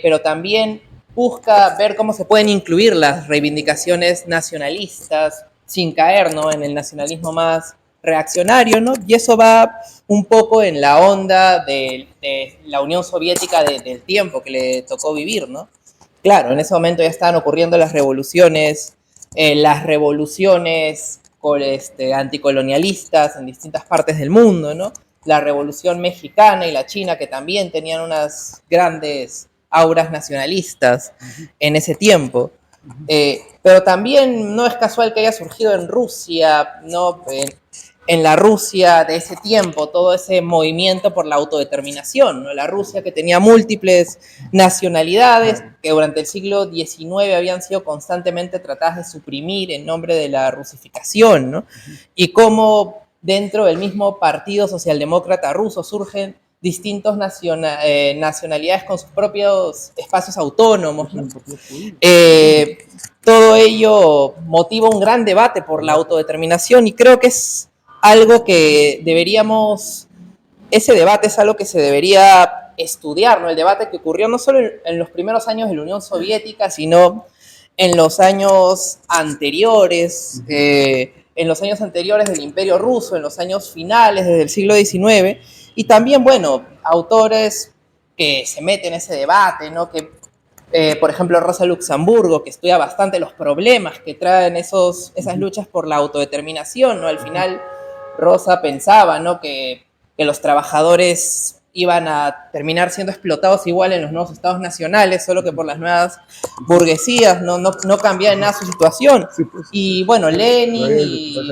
pero también busca ver cómo se pueden incluir las reivindicaciones nacionalistas sin caer, ¿no? En el nacionalismo más reaccionario, ¿no? Y eso va un poco en la onda de la Unión Soviética del tiempo que le tocó vivir, ¿no? Claro, en ese momento ya estaban ocurriendo las revoluciones anticolonialistas en distintas partes del mundo, ¿no? La Revolución Mexicana y la China, que también tenían unas grandes auras nacionalistas en ese tiempo. Pero también no es casual que haya surgido en Rusia, ¿no? En la Rusia de ese tiempo, todo ese movimiento por la autodeterminación, ¿no? La Rusia que tenía múltiples nacionalidades, que durante el siglo XIX habían sido constantemente tratadas de suprimir en nombre de la rusificación, ¿no? Y cómo dentro del mismo Partido Socialdemócrata Ruso surgen distintas nacionalidades con sus propios espacios autónomos, ¿no? Todo ello motiva un gran debate por la autodeterminación y creo que es algo que ese debate es algo que se debería estudiar, ¿no? El debate que ocurrió no solo en los primeros años de la Unión Soviética, sino en los años anteriores, del Imperio Ruso, en los años finales, desde el siglo XIX, y también, bueno, autores que se meten en ese debate, ¿no? Por ejemplo, Rosa Luxemburgo, que estudia bastante los problemas que traen esas luchas por la autodeterminación, ¿no? Al final, Rosa pensaba, ¿no? que los trabajadores iban a terminar siendo explotados igual en los nuevos estados nacionales, solo que por las nuevas burguesías, no cambia en nada su situación. Sí, pues, y bueno, Lenin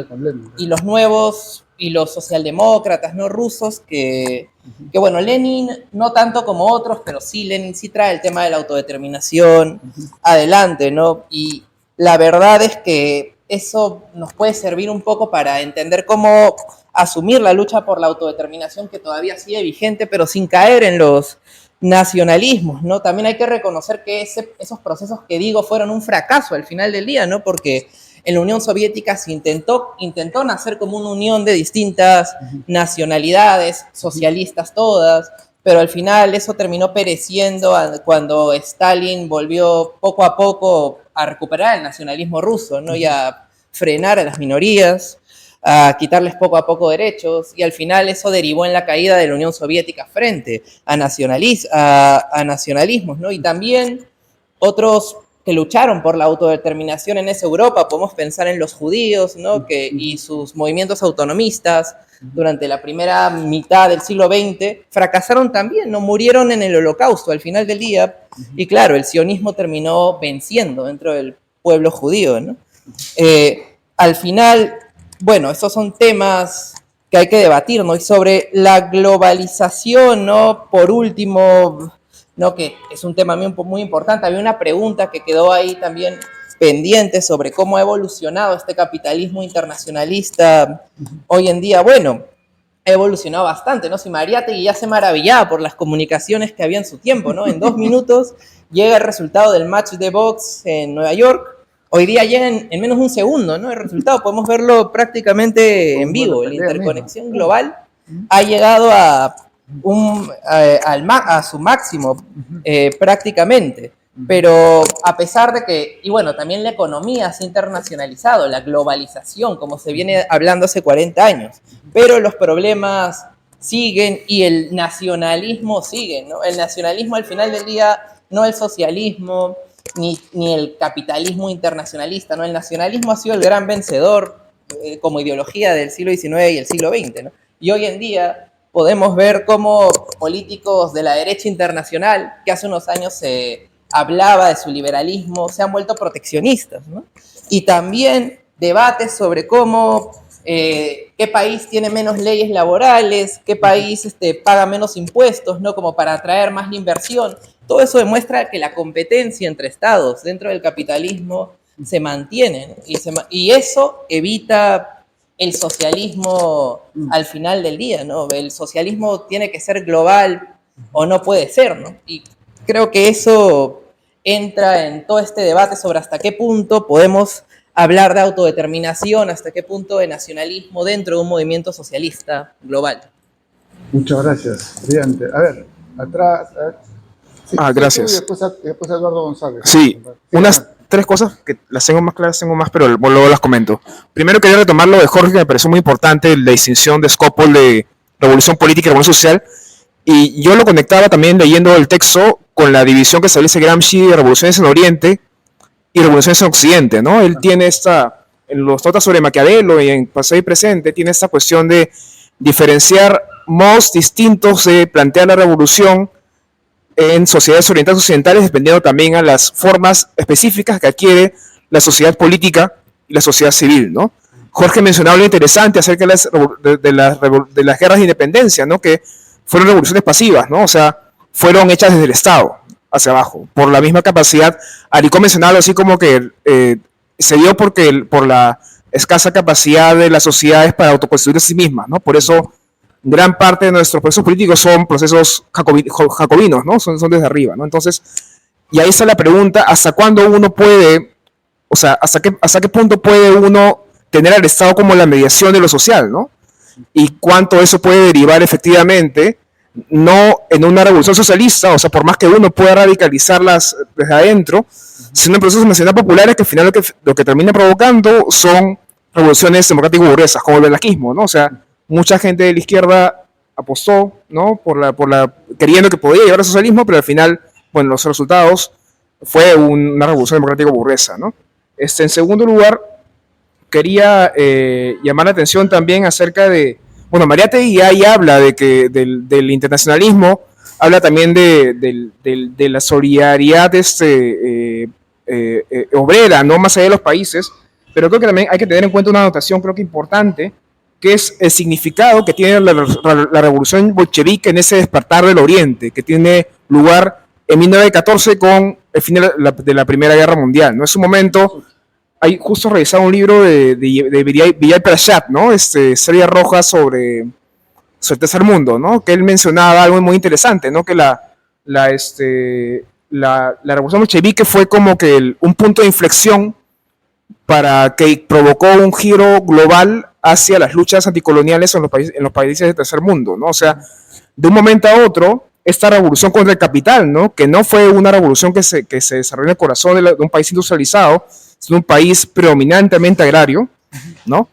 y los nuevos y los socialdemócratas, ¿no? Rusos, que bueno, Lenin no tanto como otros, pero sí, Lenin sí trae el tema de la autodeterminación adelante, ¿no? Y la verdad es que eso nos puede servir un poco para entender cómo asumir la lucha por la autodeterminación que todavía sigue vigente, pero sin caer en los nacionalismos, ¿no? También hay que reconocer que esos procesos que digo fueron un fracaso al final del día, ¿no? Porque en la Unión Soviética se intentó nacer como una unión de distintas nacionalidades, socialistas todas, pero al final eso terminó pereciendo cuando Stalin volvió poco a poco a recuperar el nacionalismo ruso, ¿no? Y a frenar a las minorías, a quitarles poco a poco derechos, y al final eso derivó en la caída de la Unión Soviética frente a nacionalismos, ¿no? Y también otros que lucharon por la autodeterminación en esa Europa. Podemos pensar en los judíos, ¿no? Y sus movimientos autonomistas durante la primera mitad del siglo XX, fracasaron también, ¿no? Murieron en el Holocausto al final del día, y claro, el sionismo terminó venciendo dentro del pueblo judío, ¿no? Al final, bueno, estos son temas que hay que debatir, ¿no? Y sobre la globalización, ¿no? Por último, ¿no? Que es un tema muy importante. Había una pregunta que quedó ahí también pendiente sobre cómo ha evolucionado este capitalismo internacionalista hoy en día. Bueno, ha evolucionado bastante, ¿no? Si Mariátegui ya se maravillaba por las comunicaciones que había en su tiempo, ¿no? En 2 minutos llega el resultado del match de box en Nueva York. Hoy día llega en menos de un segundo, ¿no? El resultado podemos verlo prácticamente en vivo. La interconexión global ha llegado a su máximo prácticamente. Pero a pesar de que, y bueno, también la economía se ha internacionalizado, la globalización, como se viene hablando hace 40 años, pero los problemas siguen y el nacionalismo sigue, ¿no? El nacionalismo al final del día, no el socialismo, ni el capitalismo internacionalista, ¿no? El nacionalismo ha sido el gran vencedor como ideología del siglo XIX y el siglo XX, ¿no? Y hoy en día podemos ver cómo políticos de la derecha internacional, que hace unos años se hablaba de su liberalismo, se han vuelto proteccionistas, ¿no? Y también debates sobre cómo, qué país tiene menos leyes laborales, qué país paga menos impuestos, ¿no? Como para atraer más la inversión. Todo eso demuestra que la competencia entre estados dentro del capitalismo se mantiene, ¿no? Y eso evita el socialismo al final del día, ¿no? El socialismo tiene que ser global o no puede ser, ¿no? Y creo que eso entra en todo este debate sobre hasta qué punto podemos hablar de autodeterminación, hasta qué punto de nacionalismo dentro de un movimiento socialista global. Muchas gracias, brillante. A ver, atrás. A ver. Sí, gracias. Y después Eduardo González. Sí, unas 3 cosas que las tengo más claras, tengo más, pero luego las comento. Primero quería retomar lo de Jorge, que me pareció muy importante, la distinción de Skopol de revolución política y revolución social. Y yo lo conectaba también leyendo el texto con la división que establece Gramsci de revoluciones en Oriente y revoluciones en Occidente, ¿no? Él tiene en los notas sobre Maquiavelo y en pasado y presente, tiene esta cuestión de diferenciar modos distintos de plantear la revolución en sociedades orientales y occidentales, dependiendo también a las formas específicas que adquiere la sociedad política y la sociedad civil, ¿no? Jorge mencionaba algo interesante acerca de las guerras de independencia, ¿no? Que fueron revoluciones pasivas, ¿no? O sea, fueron hechas desde el Estado hacia abajo, por la misma capacidad. Aricó mencionaba así como que se dio por la escasa capacidad de las sociedades para autoconstruir a sí mismas, ¿no? Por eso gran parte de nuestros procesos políticos son procesos jacobinos, ¿no? Son desde arriba, ¿no? Entonces, y ahí está la pregunta, ¿hasta cuándo uno puede, o sea, hasta qué punto puede uno tener al Estado como la mediación de lo social, ¿no? Y cuánto eso puede derivar efectivamente, no en una revolución socialista, o sea, por más que uno pueda radicalizarlas desde adentro, sino en procesos nacionales populares que al final lo que termina provocando son revoluciones democráticas burguesas, como el velasquismo, ¿no? O sea, mucha gente de la izquierda apostó, ¿no? Queriendo que podía llevar al socialismo, pero al final, bueno, los resultados fue una revolución democrática burguesa, ¿no? En segundo lugar, quería llamar la atención también acerca de, bueno, Mariátegui ahí habla del internacionalismo, habla también de la solidaridad obrera, no más allá de los países, pero creo que también hay que tener en cuenta una anotación, creo que importante, que es el significado que tiene la revolución bolchevique en ese despertar del Oriente, que tiene lugar en 1914 con el fin de la Primera Guerra Mundial, ¿no? Es un momento, hay justo revisado un libro de Villay Prashat, ¿no? Celia Rojas sobre el Tercer Mundo, ¿no? Que él mencionaba algo muy interesante, ¿no? Que la revolución bolchevique fue como que un punto de inflexión para que provocó un giro global hacia las luchas anticoloniales en los países del tercer mundo, ¿no? O sea, de un momento a otro, esta revolución contra el capital, ¿no? Que no fue una revolución que se desarrolló en el corazón de un país industrializado, sino un país predominantemente agrario, ¿no?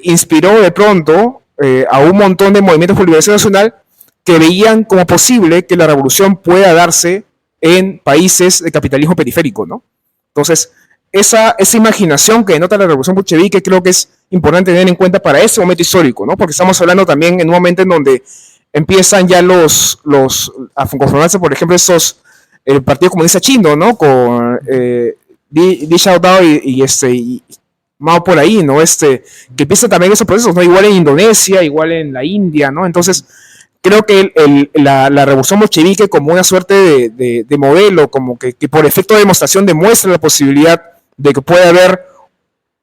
Inspiró de pronto a un montón de movimientos por liberación nacional que veían como posible que la revolución pueda darse en países de capitalismo periférico, ¿no? Entonces, esa imaginación que denota la revolución bolchevique creo que es importante tener en cuenta para ese momento histórico, ¿no? Porque estamos hablando también en un momento en donde empiezan ya a conformarse, por ejemplo, el Partido Comunista Chino, ¿no? Con Deng Xiaoping y Mao por ahí, ¿no? Que empiezan también esos procesos, ¿no? Igual en Indonesia, igual en la India, ¿no? Entonces, creo que la revolución bolchevique como una suerte de modelo, como que por efecto de demostración demuestra la posibilidad de que puede haber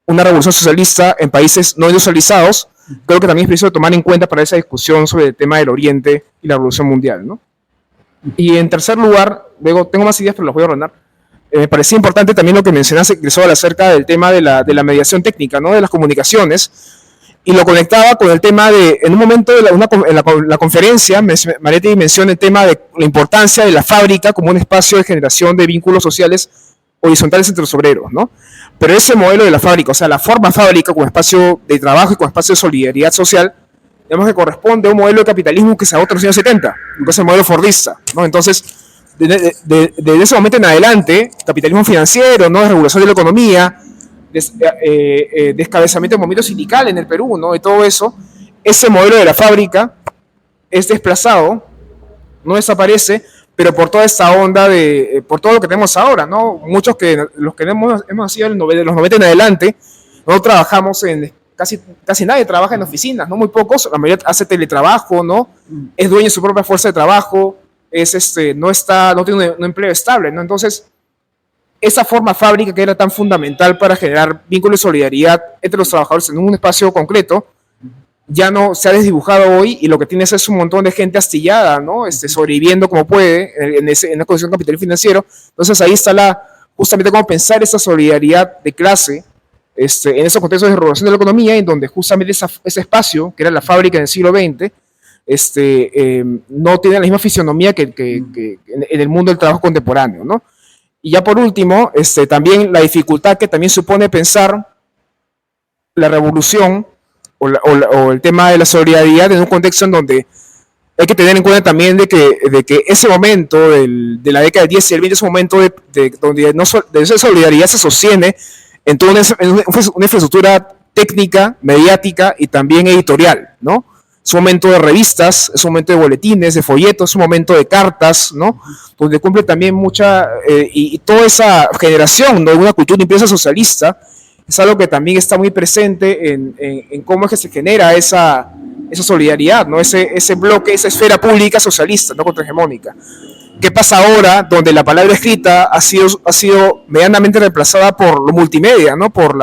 una revolución socialista en países no industrializados, creo que también es preciso tomar en cuenta para esa discusión sobre el tema del Oriente y la revolución mundial, ¿no? Y en tercer lugar, luego tengo más ideas, pero las voy a ordenar. Me parecía importante también lo que mencionaste, Cristóbal, acerca del tema de la mediación técnica, ¿no? De las comunicaciones, y lo conectaba con el tema de, en un momento de la conferencia, Mariátegui menciona el tema de la importancia de la fábrica como un espacio de generación de vínculos sociales horizontales entre los obreros, ¿no? Pero ese modelo de la fábrica, o sea, la forma fábrica como espacio de trabajo y como espacio de solidaridad social, digamos que corresponde a un modelo de capitalismo que se agota en los años 70, que es el modelo fordista, ¿no? Entonces, desde ese momento en adelante, capitalismo financiero, ¿no? Desregulación de la economía, descabezamiento del movimiento sindical en el Perú, ¿no? Y todo eso, ese modelo de la fábrica es desplazado, no desaparece, pero por toda esta onda por todo lo que tenemos ahora, ¿no? Muchos los que hemos nacido de los 90 en adelante, no trabajamos casi nadie trabaja en oficinas, ¿no? Muy pocos, la mayoría hace teletrabajo, ¿no? Es dueño de su propia fuerza de trabajo, no tiene un empleo estable, ¿no? Entonces, esa forma fábrica que era tan fundamental para generar vínculos de solidaridad entre los trabajadores en un espacio concreto, ya no se ha desdibujado hoy, y lo que tienes es un montón de gente astillada, ¿no? Sobreviviendo como puede en una condición de capital financiero. Entonces ahí está justamente cómo pensar esa solidaridad de clase en esos contextos de regulación de la economía, en donde justamente ese espacio, que era la fábrica en el siglo XX, no tiene la misma fisionomía que en el mundo del trabajo contemporáneo, ¿no? Y ya por último, también la dificultad que también supone pensar la revolución o el tema de la solidaridad en un contexto en donde hay que tener en cuenta también de que ese momento de la década del 10 y el 20 es un momento donde esa solidaridad se sostiene en toda una infraestructura técnica, mediática y también editorial, ¿no? Es un momento de revistas, es un momento de boletines, de folletos, es un momento de cartas, ¿no? Donde cumple también y toda esa generación, ¿no? De una cultura impresa socialista es algo que también está muy presente en cómo es que se genera esa solidaridad, ¿no? Ese bloque, esa esfera pública socialista, no contrahegemónica. ¿Qué pasa ahora donde la palabra escrita ha sido medianamente reemplazada por lo multimedia, ¿no? Por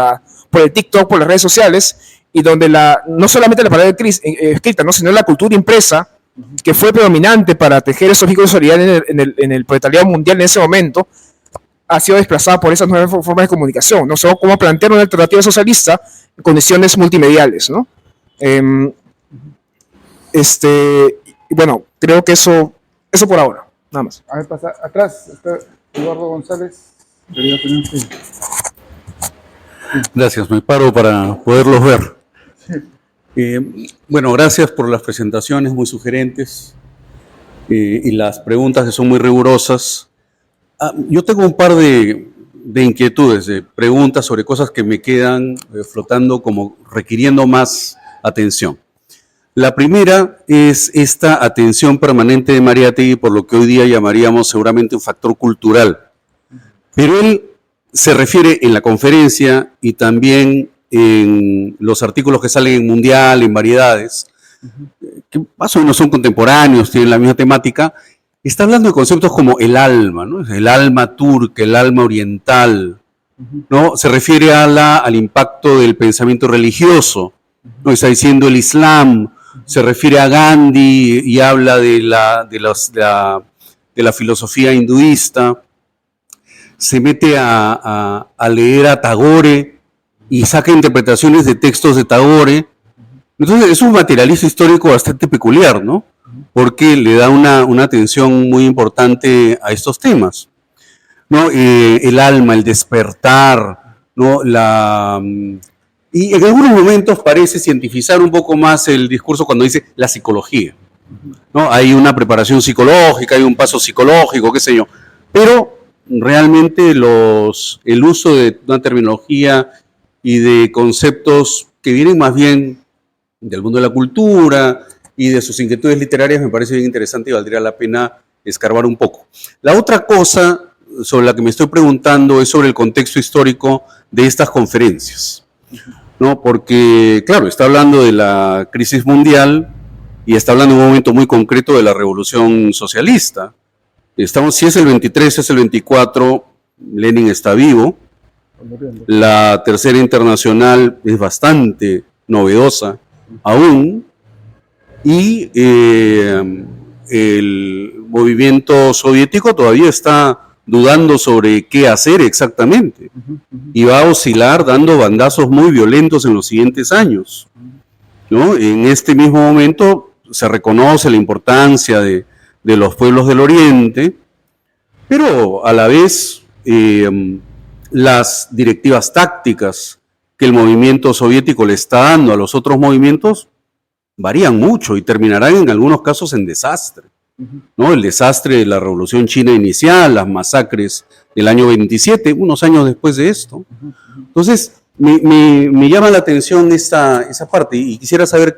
el TikTok, por las redes sociales, y donde no solamente la palabra escrita, ¿no? Sino la cultura impresa, que fue predominante para tejer esos vínculos de solidaridad en el proletariado mundial en ese momento, ha sido desplazada por esas nuevas formas de comunicación, no sé cómo plantear una alternativa socialista en condiciones multimediales, ¿no? Bueno, creo que eso por ahora, nada más. A ver, pasa atrás, está Eduardo González. Gracias, me paro para poderlos ver. Bueno, gracias por las presentaciones muy sugerentes y las preguntas que son muy rigurosas. Yo tengo un par de inquietudes, de preguntas sobre cosas que me quedan flotando como requiriendo más atención. La primera es esta atención permanente de Mariátegui por lo que hoy día llamaríamos seguramente un factor cultural. Pero él se refiere en la conferencia y también en los artículos que salen en Mundial, en Variedades, que más o menos son contemporáneos, tienen la misma temática. Está hablando de conceptos como el alma, ¿no? El alma turca, el alma oriental, ¿no? Se refiere al impacto del pensamiento religioso, ¿no? Está diciendo el Islam, se refiere a Gandhi y habla de la filosofía hinduista, se mete a leer a Tagore y saca interpretaciones de textos de Tagore. Entonces es un materialista histórico bastante peculiar, ¿no? Porque le da una atención muy importante a estos temas, ¿no? El alma, el despertar, ¿no? Y en algunos momentos parece cientificar un poco más el discurso cuando dice la psicología, ¿no? Hay una preparación psicológica, hay un paso psicológico, qué sé yo, pero realmente el uso de una terminología y de conceptos que vienen más bien del mundo de la cultura y de sus inquietudes literarias me parece bien interesante y valdría la pena escarbar un poco. La otra cosa sobre la que me estoy preguntando es sobre el contexto histórico de estas conferencias, ¿no? Porque, claro, está hablando de la crisis mundial y está hablando en un momento muy concreto de la revolución socialista. Si es el 23, es el 24, Lenin está vivo. La Tercera Internacional es bastante novedosa aún. Y el movimiento soviético todavía está dudando sobre qué hacer exactamente. Y va a oscilar dando bandazos muy violentos en los siguientes años, ¿no? En este mismo momento se reconoce la importancia de los pueblos del Oriente, pero a la vez las directivas tácticas que el movimiento soviético le está dando a los otros movimientos varían mucho y terminarán en algunos casos en desastre, ¿no? El desastre de la Revolución China inicial, las masacres del año 27, unos años después de esto. Entonces, me llama la atención esa parte y quisiera saber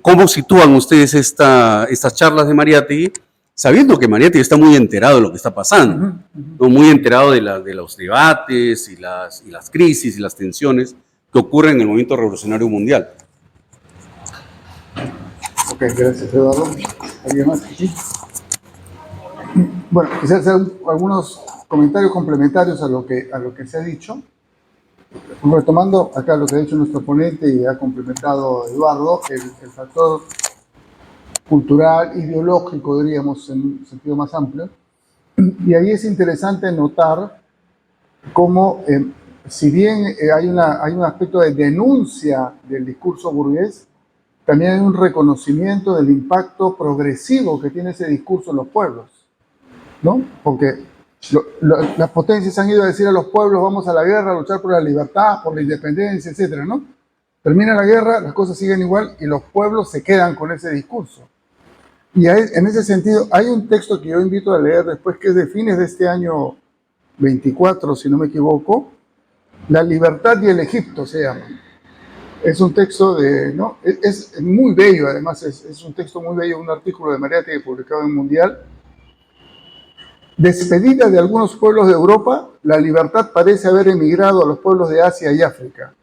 cómo sitúan ustedes estas charlas de Mariátegui, sabiendo que Mariátegui está muy enterado de lo que está pasando, ¿no? Muy enterado de los debates y las crisis y las tensiones que ocurren en el movimiento revolucionario mundial. Ok, gracias, Eduardo. ¿Alguien más aquí? Bueno, quisiera hacer algunos comentarios complementarios a lo que se ha dicho. Retomando acá lo que ha dicho nuestro ponente y ha complementado Eduardo, el factor cultural, ideológico, diríamos, en un sentido más amplio. Y ahí es interesante notar cómo, si bien hay un aspecto de denuncia del discurso burgués, también hay un reconocimiento del impacto progresivo que tiene ese discurso en los pueblos, ¿no? Porque las potencias han ido a decir a los pueblos, vamos a la guerra, a luchar por la libertad, por la independencia, etcétera, ¿no? Termina la guerra, las cosas siguen igual y los pueblos se quedan con ese discurso. Y en ese sentido, hay un texto que yo invito a leer después, que es de fines de este año 24, si no me equivoco, La libertad y el Egipto se llama. Es un texto ¿no? Es muy bello, además, es un texto muy bello, un artículo de Mariátegui publicado en Mundial. Despedida de algunos pueblos de Europa, la libertad parece haber emigrado a los pueblos de Asia y África.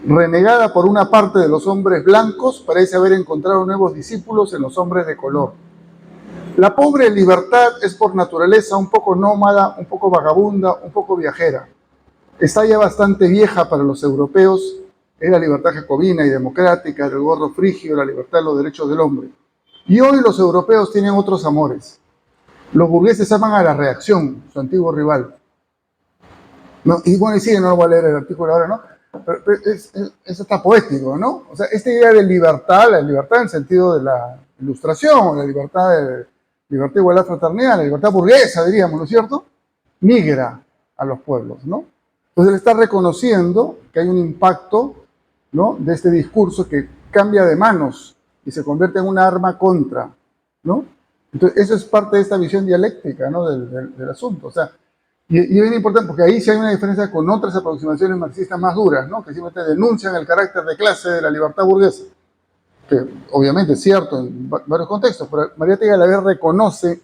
Renegada por una parte de los hombres blancos, parece haber encontrado nuevos discípulos en los hombres de color. La pobre libertad es por naturaleza un poco nómada, un poco vagabunda, un poco viajera. Está ya bastante vieja para los europeos. Es la libertad jacobina y democrática, el gorro frigio, la libertad de los derechos del hombre. Y hoy los europeos tienen otros amores. Los burgueses aman a la reacción, su antiguo rival. No, y bueno, y sí, no lo voy a leer el artículo ahora, ¿no? Pero eso está poético, ¿no? O sea, esta idea de libertad, la libertad en el sentido de la ilustración, la libertad, igualdad, fraternidad, la libertad burguesa, diríamos, ¿no es cierto? Migra a los pueblos, ¿no? Entonces él está reconociendo que hay un impacto, ¿no?, de este discurso que cambia de manos y se convierte en una arma contra, ¿no? Entonces eso es parte de esta visión dialéctica, ¿no?, del asunto. O sea, y es bien importante porque ahí sí hay una diferencia con otras aproximaciones marxistas más duras, ¿no?, que simplemente denuncian el carácter de clase de la libertad burguesa, que obviamente es cierto en varios contextos, pero Mariátegui a la vez reconoce,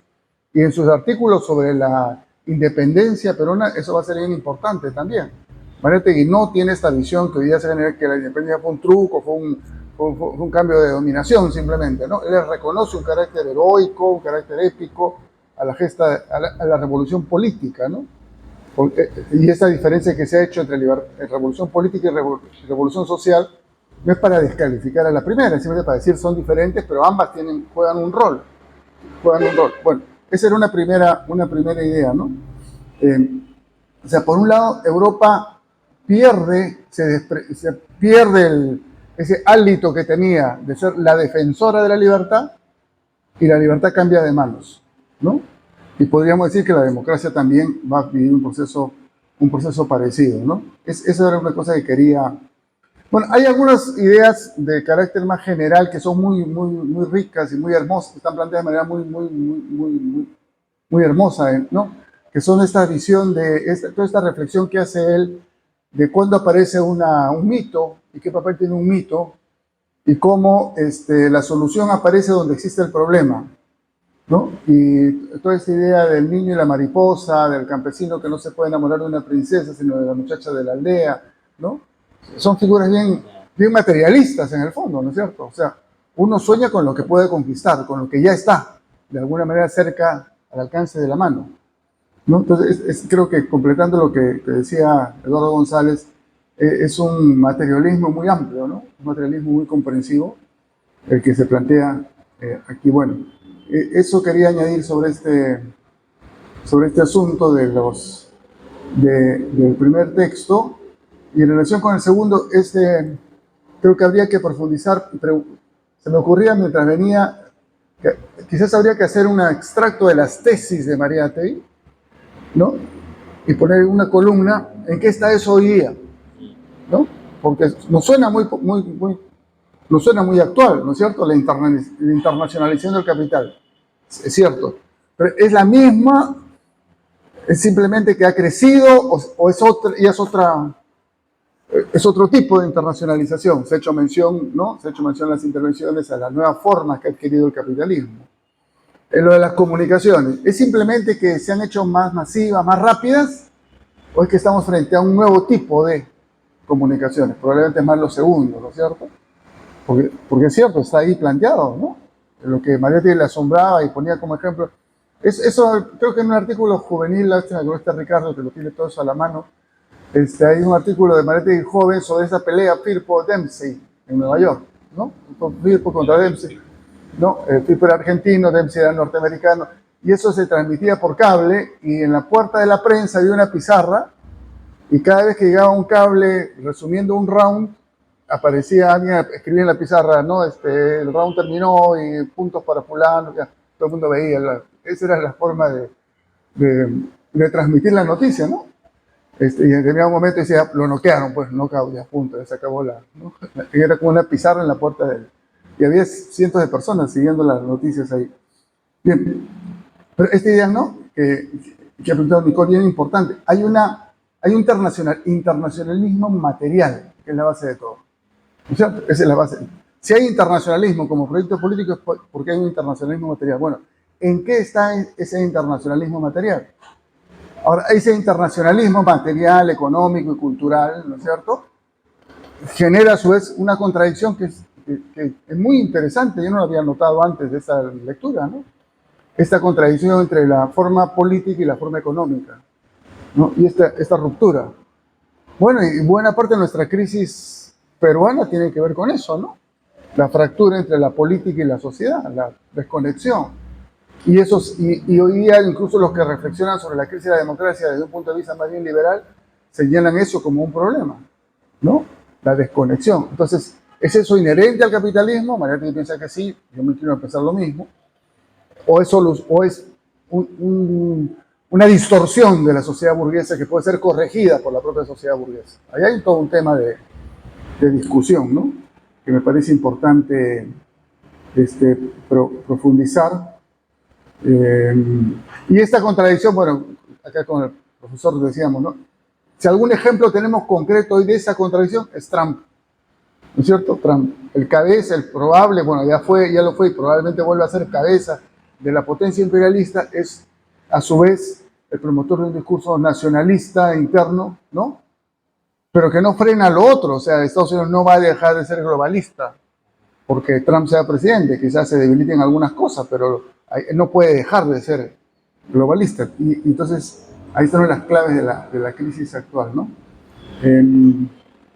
y en sus artículos sobre la independencia peruana, eso va a ser bien importante también. Mariátegui no tiene esta visión que hoy día se genera, que la independencia fue un truco, fue un cambio de dominación simplemente, ¿no? Él reconoce un carácter heroico, un carácter épico a la gesta, a la revolución política, ¿no? Y esta diferencia que se ha hecho entre revolución política y revolución social no es para descalificar a la primera, es simplemente para decir son diferentes, pero ambas juegan un rol. Bueno, esa era una primera idea, ¿no? O sea, por un lado, Europa pierde ese hálito que tenía de ser la defensora de la libertad, y la libertad cambia de manos, ¿no? Y podríamos decir que la democracia también va a vivir un proceso parecido, ¿no? Esa era una cosa que quería. Bueno, hay algunas ideas de carácter más general que son muy, muy, muy ricas y muy hermosas, que están planteadas de manera muy hermosa, ¿no? que son esta visión toda esta reflexión que hace él de cuándo aparece un mito y qué papel tiene un mito y cómo la solución aparece donde existe el problema, ¿no? Y toda esta idea del niño y la mariposa, del campesino que no se puede enamorar de una princesa, sino de la muchacha de la aldea, ¿no? Son figuras bien materialistas en el fondo, ¿no es cierto? O sea, uno sueña con lo que puede conquistar, con lo que ya está, de alguna manera cerca al alcance de la mano, ¿no? Entonces, creo que completando lo que decía Eduardo González, es un materialismo muy amplio, ¿no? Un materialismo muy comprensivo, el que se plantea aquí. Bueno, eso quería añadir sobre este asunto del primer texto. Y en relación con el segundo, creo que habría que profundizar. Se me ocurría mientras venía, que quizás habría que hacer un extracto de las tesis de Mariátegui, ¿no? Y poner una columna en qué está eso hoy día, ¿no? Porque nos suena muy actual, ¿no es cierto? La internacionalización del capital, es cierto. Pero es la misma, es simplemente que ha crecido o es otra, y es otro tipo de internacionalización. Se ha hecho mención, ¿no? Se ha hecho mención en las intervenciones a las nuevas formas que ha adquirido el capitalismo. En lo de las comunicaciones, ¿es simplemente que se han hecho más masivas, más rápidas? ¿O es que estamos frente a un nuevo tipo de comunicaciones? Probablemente es más lo segundo, ¿no es cierto? Porque es cierto, está ahí planteado, ¿no? Lo que Mariátegui le asombraba y ponía como ejemplo. Eso creo que en un artículo juvenil, Ricardo, que lo tiene todo eso a la mano, hay un artículo de Mariátegui joven sobre esa pelea Firpo-Dempsey en Nueva York, ¿no? Firpo contra Dempsey, ¿no? Firpo era argentino, Dempsey era norteamericano, y eso se transmitía por cable, y en la puerta de la prensa había una pizarra, y cada vez que llegaba un cable resumiendo un round, aparecía alguien, escribía en la pizarra, ¿no? El round terminó y puntos para fulano, ya, todo el mundo veía. Esa era la forma de transmitir la noticia, ¿no? Y en determinado momento decía, lo noquearon, pues, knockout, ya, punto, ya se acabó ¿no? Era como una pizarra en la puerta de él. Y había cientos de personas siguiendo las noticias ahí. Bien, pero esta idea, ¿no? Que ha preguntado Nicole, bien importante. Hay un internacionalismo material, que es la base de todo. ¿No es cierto? Esa es la base. Si hay internacionalismo como proyecto político, es porque hay un internacionalismo material. Bueno, ¿en qué está ese internacionalismo material? Ahora, ese internacionalismo material, económico y cultural, ¿no es cierto?, genera a su vez una contradicción que es muy interesante. Yo no lo había notado antes de esta lectura, ¿no? Esta contradicción entre la forma política y la forma económica, ¿no? Y esta ruptura. Bueno, y buena parte de nuestra crisis peruana tiene que ver con eso, ¿no? La fractura entre la política y la sociedad, la desconexión. Y hoy día incluso los que reflexionan sobre la crisis de la democracia desde un punto de vista más bien liberal señalan eso como un problema, ¿no? La desconexión. Entonces, ¿es eso inherente al capitalismo? Mariátegui piensa que sí, yo me inclino a pensar lo mismo. ¿O es una distorsión de la sociedad burguesa que puede ser corregida por la propia sociedad burguesa? Ahí hay todo un tema de discusión, ¿no? Que me parece importante profundizar. Y esta contradicción, bueno, acá con el profesor decíamos, ¿no? Si algún ejemplo tenemos concreto hoy de esa contradicción, es Trump, ¿no es cierto? Trump, el cabeza, el probable, bueno, ya lo fue y probablemente vuelva a ser cabeza de la potencia imperialista, es a su vez el promotor de un discurso nacionalista interno, ¿no? Pero que no frena lo otro. O sea, Estados Unidos no va a dejar de ser globalista porque Trump sea presidente, quizás se debiliten algunas cosas, pero no puede dejar de ser globalista. Y entonces, ahí están las claves de la crisis actual, ¿no?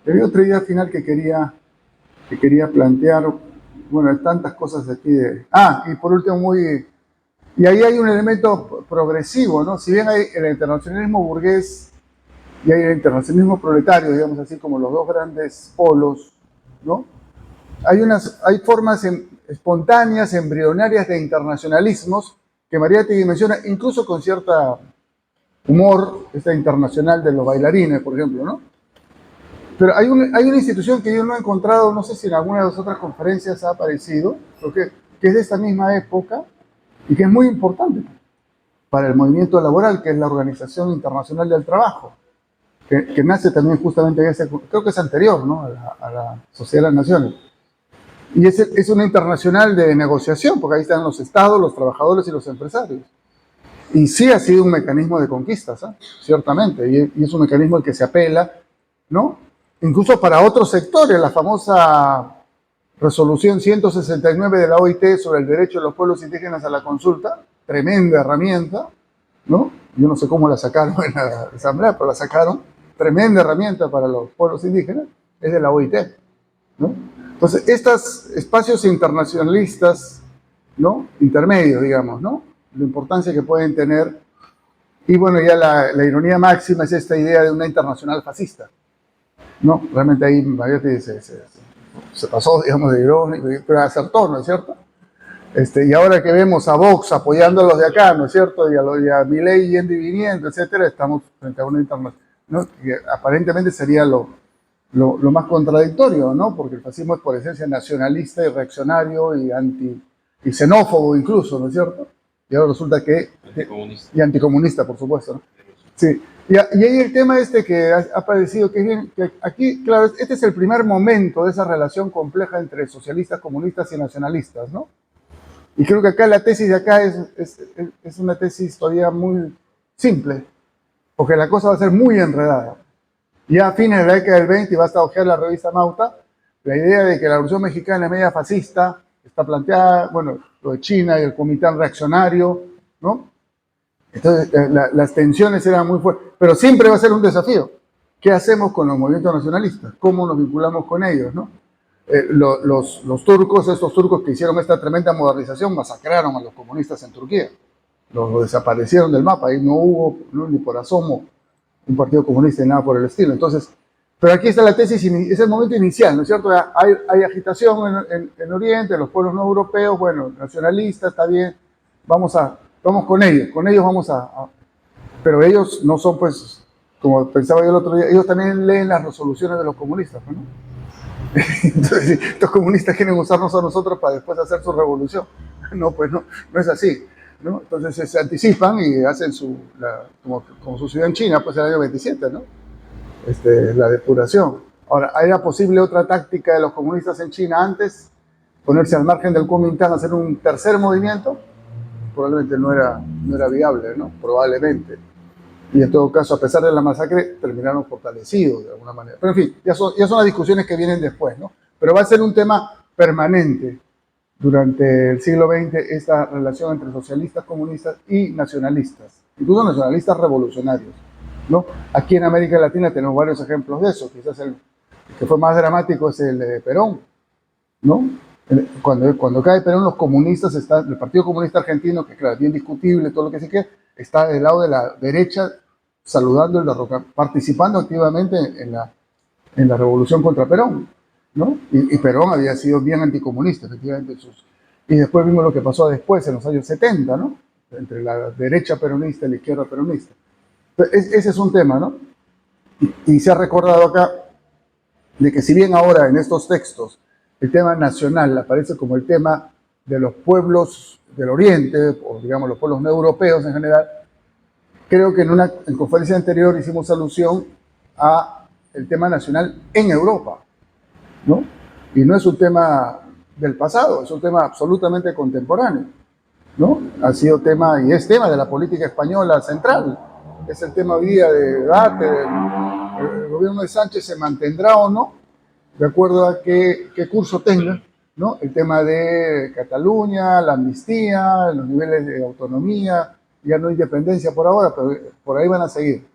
Había otra idea final que quería plantear. Bueno, hay tantas cosas aquí y por último, y ahí hay un elemento progresivo, ¿no? Si bien hay el internacionalismo burgués y hay el internacionalismo proletario, digamos así, como los dos grandes polos, ¿no? Hay formas espontáneas, embrionarias de internacionalismos que Mariátegui menciona, incluso con cierta humor, esta internacional de los bailarines, por ejemplo, ¿no? Pero hay una institución que yo no he encontrado, no sé si en alguna de las otras conferencias ha aparecido, que es de esta misma época y que es muy importante, para el movimiento laboral, que es la Organización Internacional del Trabajo, que nace también justamente en ese, creo que es anterior, ¿no?, a la Sociedad de las Naciones. Y es una internacional de negociación, porque ahí están los estados, los trabajadores y los empresarios. Y sí ha sido un mecanismo de conquistas, ¿eh?, ciertamente, y es un mecanismo al que se apela, ¿no?, incluso para otros sectores. La famosa resolución 169 de la OIT sobre el derecho de los pueblos indígenas a la consulta, tremenda herramienta, ¿no? Yo no sé cómo la sacaron en la asamblea, pero la sacaron, tremenda herramienta para los pueblos indígenas, es de la OIT, ¿no? Entonces, estos espacios internacionalistas, ¿no?, intermedios, digamos, ¿no?, la importancia que pueden tener, y bueno, ya la ironía máxima es esta idea de una internacional fascista, ¿no? Realmente ahí Mariotti se pasó, digamos, de irónico, pero acertó, ¿no es cierto? Y ahora que vemos a Vox apoyando a los de acá, ¿no es cierto?, y a Milei yendo y viniendo, etcétera, estamos frente a una internacional, ¿no?, que aparentemente sería lo más contradictorio, ¿no?, porque el fascismo es por esencia nacionalista y reaccionario y xenófobo incluso, ¿no es cierto? Y ahora resulta que... Y anticomunista, por supuesto, ¿no? Sí. Y ahí el tema que ha aparecido, que es bien, que aquí, claro, este es el primer momento de esa relación compleja entre socialistas, comunistas y nacionalistas, ¿no? Y creo que acá la tesis de acá es una tesis todavía muy simple, porque la cosa va a ser muy enredada. Ya a fines de la década del 20, y basta ojear la revista Mauta, la idea de que la Revolución Mexicana es media fascista está planteada, bueno, lo de China y el Comitán Reaccionario, ¿no? Entonces, las tensiones eran muy fuertes, pero siempre va a ser un desafío. ¿Qué hacemos con los movimientos nacionalistas? ¿Cómo nos vinculamos con ellos, no? Los turcos, estos turcos que hicieron esta tremenda modernización, masacraron a los comunistas en Turquía. Los desaparecieron del mapa, ahí no hubo ni por asomo un partido comunista ni nada por el estilo. Entonces, pero aquí está la tesis, es el momento inicial, ¿no es cierto? Hay agitación en Oriente, los pueblos no europeos, bueno, nacionalistas, está bien, vamos con ellos vamos pero ellos no son, pues, como pensaba yo el otro día, ellos también leen las resoluciones de los comunistas, ¿no? Entonces, estos comunistas quieren usarnos a nosotros para después hacer su revolución. No, pues no es así, ¿no? Entonces se anticipan y hacen como sucedió en China, pues el año 27, ¿no? La depuración. Ahora, ¿era posible otra táctica de los comunistas en China antes? Ponerse al margen del Kuomintang, hacer un tercer movimiento. Probablemente no era viable, ¿no? Probablemente. Y en todo caso, a pesar de la masacre, terminaron fortalecidos de alguna manera. Pero en fin, ya son las discusiones que vienen después, ¿no? Pero va a ser un tema permanente durante el siglo XX, esta relación entre socialistas, comunistas y nacionalistas, incluso nacionalistas revolucionarios, ¿no? Aquí en América Latina tenemos varios ejemplos de eso. Quizás el que fue más dramático es el de Perón, ¿no? Cuando cae Perón, los comunistas el Partido Comunista Argentino, que claro, es bien discutible, todo lo que se quiere, está del lado de la derecha, saludando el derrocamiento, participando activamente en la revolución contra Perón, ¿no? Y Perón había sido bien anticomunista, efectivamente. Y después vimos lo que pasó después, en los años 70, ¿no? Entre la derecha peronista y la izquierda peronista. Entonces, ese es un tema, ¿no? Y se ha recordado acá de que si bien ahora en estos textos el tema nacional aparece como el tema de los pueblos del Oriente, o digamos los pueblos no europeos en general, creo que en conferencia anterior hicimos alusión a el tema nacional en Europa, ¿no? Y no es un tema del pasado, es un tema absolutamente contemporáneo, ¿no? Ha sido tema, y es tema de la política española central. Es el tema hoy día de debate, el gobierno de Sánchez se mantendrá o no, de acuerdo a qué curso tenga, ¿no? El tema de Cataluña, la amnistía, los niveles de autonomía, ya no independencia por ahora, pero por ahí van a seguir.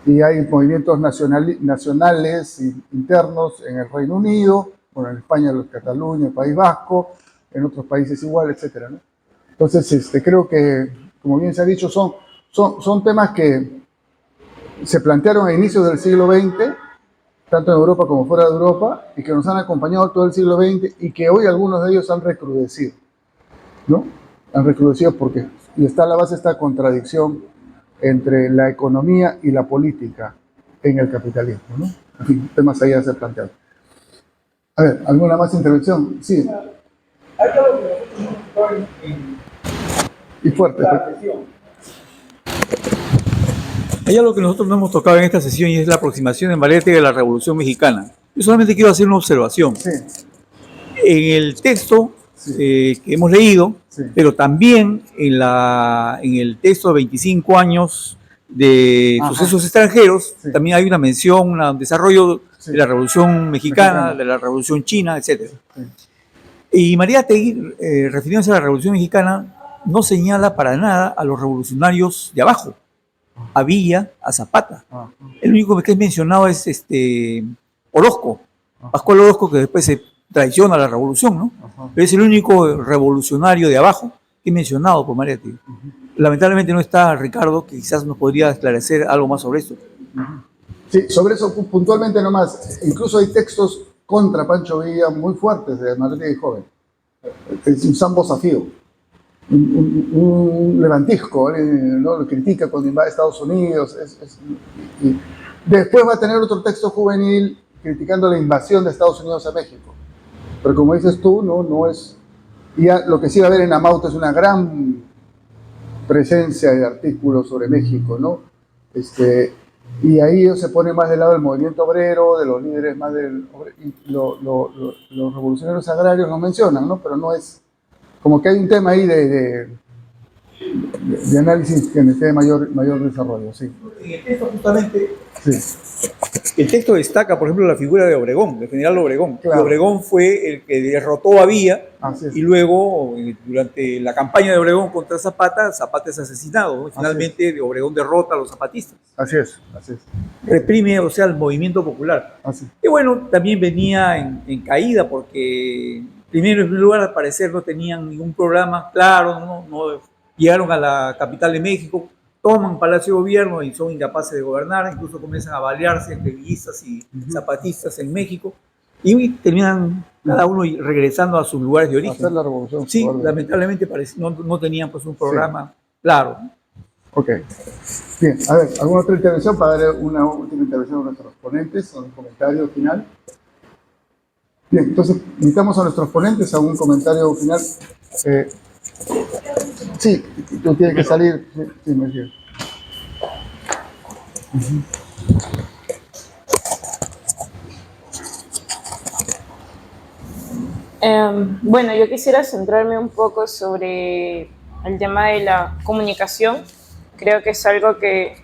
Y hay movimientos nacionales internos en el Reino Unido, bueno, en España, en Cataluña, el País Vasco, en otros países igual, etcétera, ¿no? Entonces, creo que, como bien se ha dicho, son temas que se plantearon a inicios del siglo XX, tanto en Europa como fuera de Europa, y que nos han acompañado todo el siglo XX, y que hoy algunos de ellos han recrudecido, ¿no? Han recrudecido porque, y está a la base esta contradicción entre la economía y la política en el capitalismo, ¿no? En fin, temas ahí a ser planteados. A ver, ¿alguna más intervención? Sí. Hay algo que nosotros Y fuerte. la presión. Hay algo que nosotros no hemos tocado en esta sesión y es la aproximación de Mariátegui de la Revolución Mexicana. Yo solamente quiero hacer una observación. Sí, En el texto que hemos leído, sí. pero también en el texto de 25 años de Ajá. sucesos extranjeros, Sí. también hay una mención, un desarrollo Sí. de la Revolución Mexicana, Mexicana. de la Revolución China, etc. Sí. Y Mariátegui, refiriéndose a la Revolución Mexicana, no señala para nada a los revolucionarios de abajo, a Villa, a Zapata. Ah, El único que es mencionado es Orozco, Pascual Orozco, que después se traiciona a la revolución, ¿no? ajá. Pero es el único revolucionario de abajo que es mencionado por Mariátegui. Lamentablemente no está Ricardo, que quizás nos podría esclarecer algo más sobre esto. Sí, sobre eso puntualmente nomás. Incluso hay textos contra Pancho Villa muy fuertes de Mariátegui joven. Es un Sambo Zafío, un levantisco, ¿no? Lo critica cuando invade Estados Unidos. Y después va a tener otro texto juvenil criticando la invasión de Estados Unidos a México. Pero como dices tú, no es... Y lo que sí va a haber en Amauto es una gran presencia de artículos sobre México, ¿no? Y ahí se pone más del lado del movimiento obrero, de los líderes más del... los revolucionarios agrarios lo mencionan, ¿no? Pero no es... Como que hay un tema ahí de análisis que necesite mayor desarrollo, sí. En el texto justamente, Sí, el texto destaca, por ejemplo, la figura de Obregón, del general Obregón. Claro. Y Obregón fue el que derrotó a Villa así es. y luego, durante la campaña de Obregón contra Zapata, Zapata es asesinado, ¿no? Finalmente, Obregón derrota a los zapatistas. Así es. Reprime, o sea, el movimiento popular. Así. Y bueno, también venía en caída porque, primero, en primer lugar, al parecer no tenían ningún programa claro, no llegaron a la capital de México, toman Palacio de Gobierno y son incapaces de gobernar, incluso comienzan a balearse entre villistas y zapatistas en México, y terminan cada uno regresando a sus lugares de origen. Hacer la revolución. Sí, Orden. lamentablemente no tenían pues un programa claro. Ok. Bien, a ver, ¿alguna otra intervención para darle una última intervención a nuestros ponentes, o un comentario final? Bien, entonces invitamos a nuestros ponentes a un comentario final. Sí, tú tienes que salir. Sí, me entiendo. Bueno, yo quisiera centrarme un poco sobre el tema de la comunicación. Creo que es algo que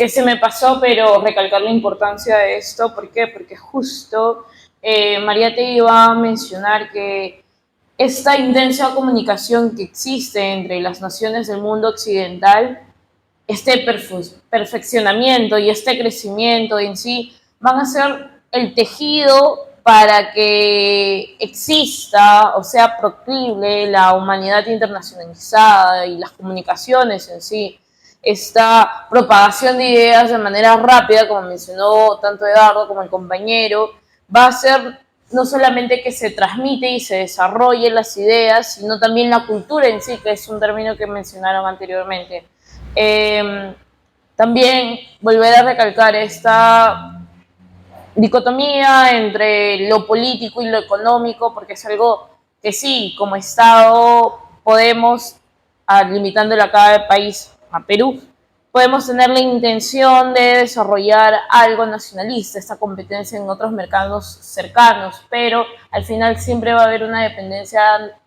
se me pasó, pero recalcar la importancia de esto. ¿Por qué? Porque justo Mariátegui iba a mencionar que esta intensa comunicación que existe entre las naciones del mundo occidental, este perfeccionamiento y este crecimiento en sí, van a ser el tejido para que exista o sea proclive la humanidad internacionalizada y las comunicaciones en sí. Esta propagación de ideas de manera rápida, como mencionó tanto Eduardo como el compañero, va a ser no solamente que se transmite y se desarrolle las ideas, sino también la cultura en sí, que es un término que mencionaron anteriormente. También volver a recalcar esta dicotomía entre lo político y lo económico, porque es algo que sí, como Estado podemos, limitándolo a cada país, a Perú, podemos tener la intención de desarrollar algo nacionalista, esta competencia en otros mercados cercanos, pero al final siempre va a haber una dependencia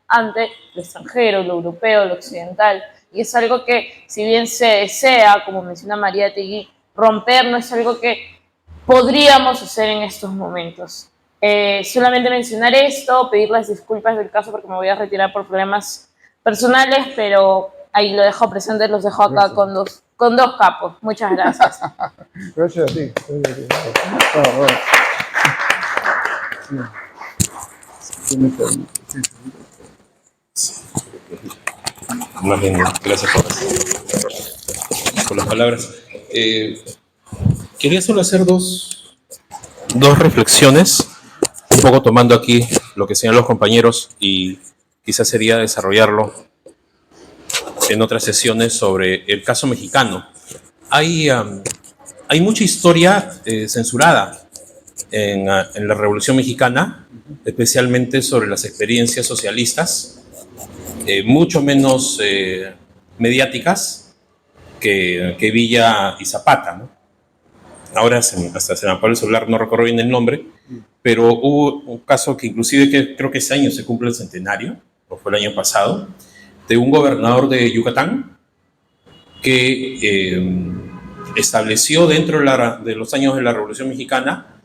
ante lo extranjero, lo europeo, lo occidental, y es algo que, si bien se desea, como menciona Mariátegui, romper, no es algo que podríamos hacer en estos momentos. Solamente mencionar esto, pedir las disculpas del caso porque me voy a retirar por problemas personales, pero ahí lo dejo presente, los dejo acá con dos capos. Muchas gracias. Gracias a ti. Más bien, gracias por las palabras. Quería solo hacer dos reflexiones, un poco tomando aquí lo que señalan los compañeros y quizás sería desarrollarlo en otras sesiones sobre el caso mexicano. Hay mucha historia censurada en la Revolución Mexicana, especialmente sobre las experiencias socialistas, mucho menos mediáticas, que Villa y Zapata, ¿no? Ahora hasta se me apagó el celular, no recuerdo bien el nombre, pero hubo un caso que inclusive creo que ese año se cumple el centenario, o fue el año pasado, de un gobernador de Yucatán que estableció dentro de los años de la Revolución Mexicana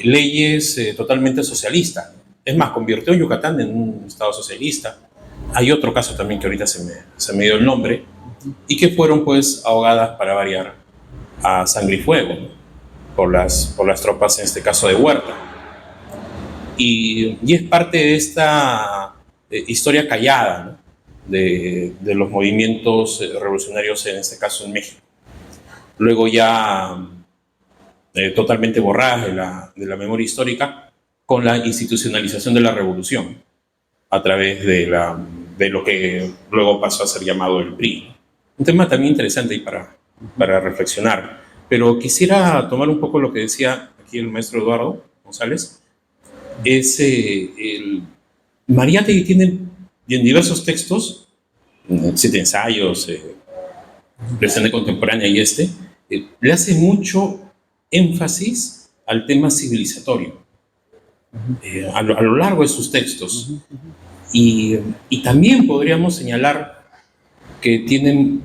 leyes totalmente socialistas. Es más, convirtió a Yucatán en un estado socialista. Hay otro caso también que ahorita se me dio el nombre, y que fueron pues ahogadas, para variar, a sangre y fuego, ¿no? por las tropas, en este caso de Huerta. Y es parte de esta historia callada, ¿no? de los movimientos revolucionarios, en este caso en México. Luego ya totalmente borradas de la memoria histórica con la institucionalización de la revolución a través de lo que luego pasó a ser llamado el PRI. Un tema también interesante ahí para reflexionar. Pero quisiera tomar un poco lo que decía aquí el maestro Eduardo González. Mariátegui tiene en diversos textos, 7 ensayos, presente contemporánea y le hace mucho énfasis al tema civilizatorio a lo largo de sus textos. Y también podríamos señalar que tienen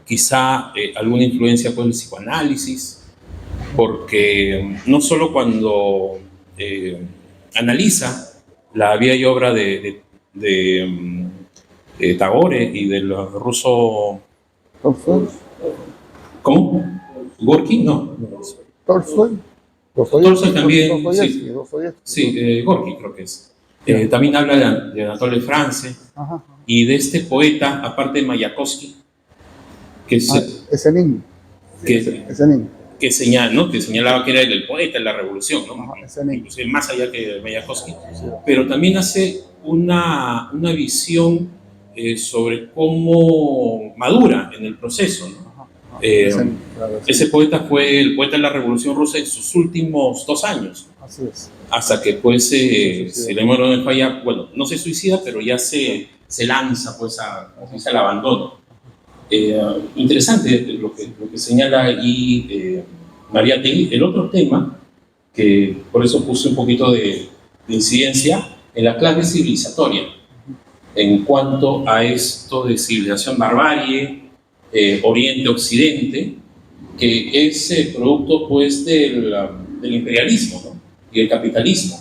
quizá alguna influencia por el psicoanálisis, porque no solo cuando analiza la vida y obra de Tagore y del ruso... ¿Cómo? ¿Gorky? No. Tolstoy. Tolstoy también, Dostoyevsky. sí, Gorky creo que es. También habla de Anatole France. Ajá. Y de este poeta, aparte de Mayakovsky, que señalaba que era el poeta de la revolución, ¿no? Inclusive más allá que de Mayakovsky, pero también hace una visión sobre cómo madura en el proceso, ¿no? Ese poeta fue el poeta de la Revolución Rusa en sus últimos 2 años. Así es. Hasta que pues se le muere en falla, bueno, no se suicida, pero ya se lanza pues al abandono. Interesante lo que señala ahí Mariátegui. El otro tema, que por eso puse un poquito de incidencia, en la clave civilizatoria, en cuanto a esto de civilización-barbarie, Oriente-Occidente, que es producto pues del imperialismo, ¿no? Y el capitalismo.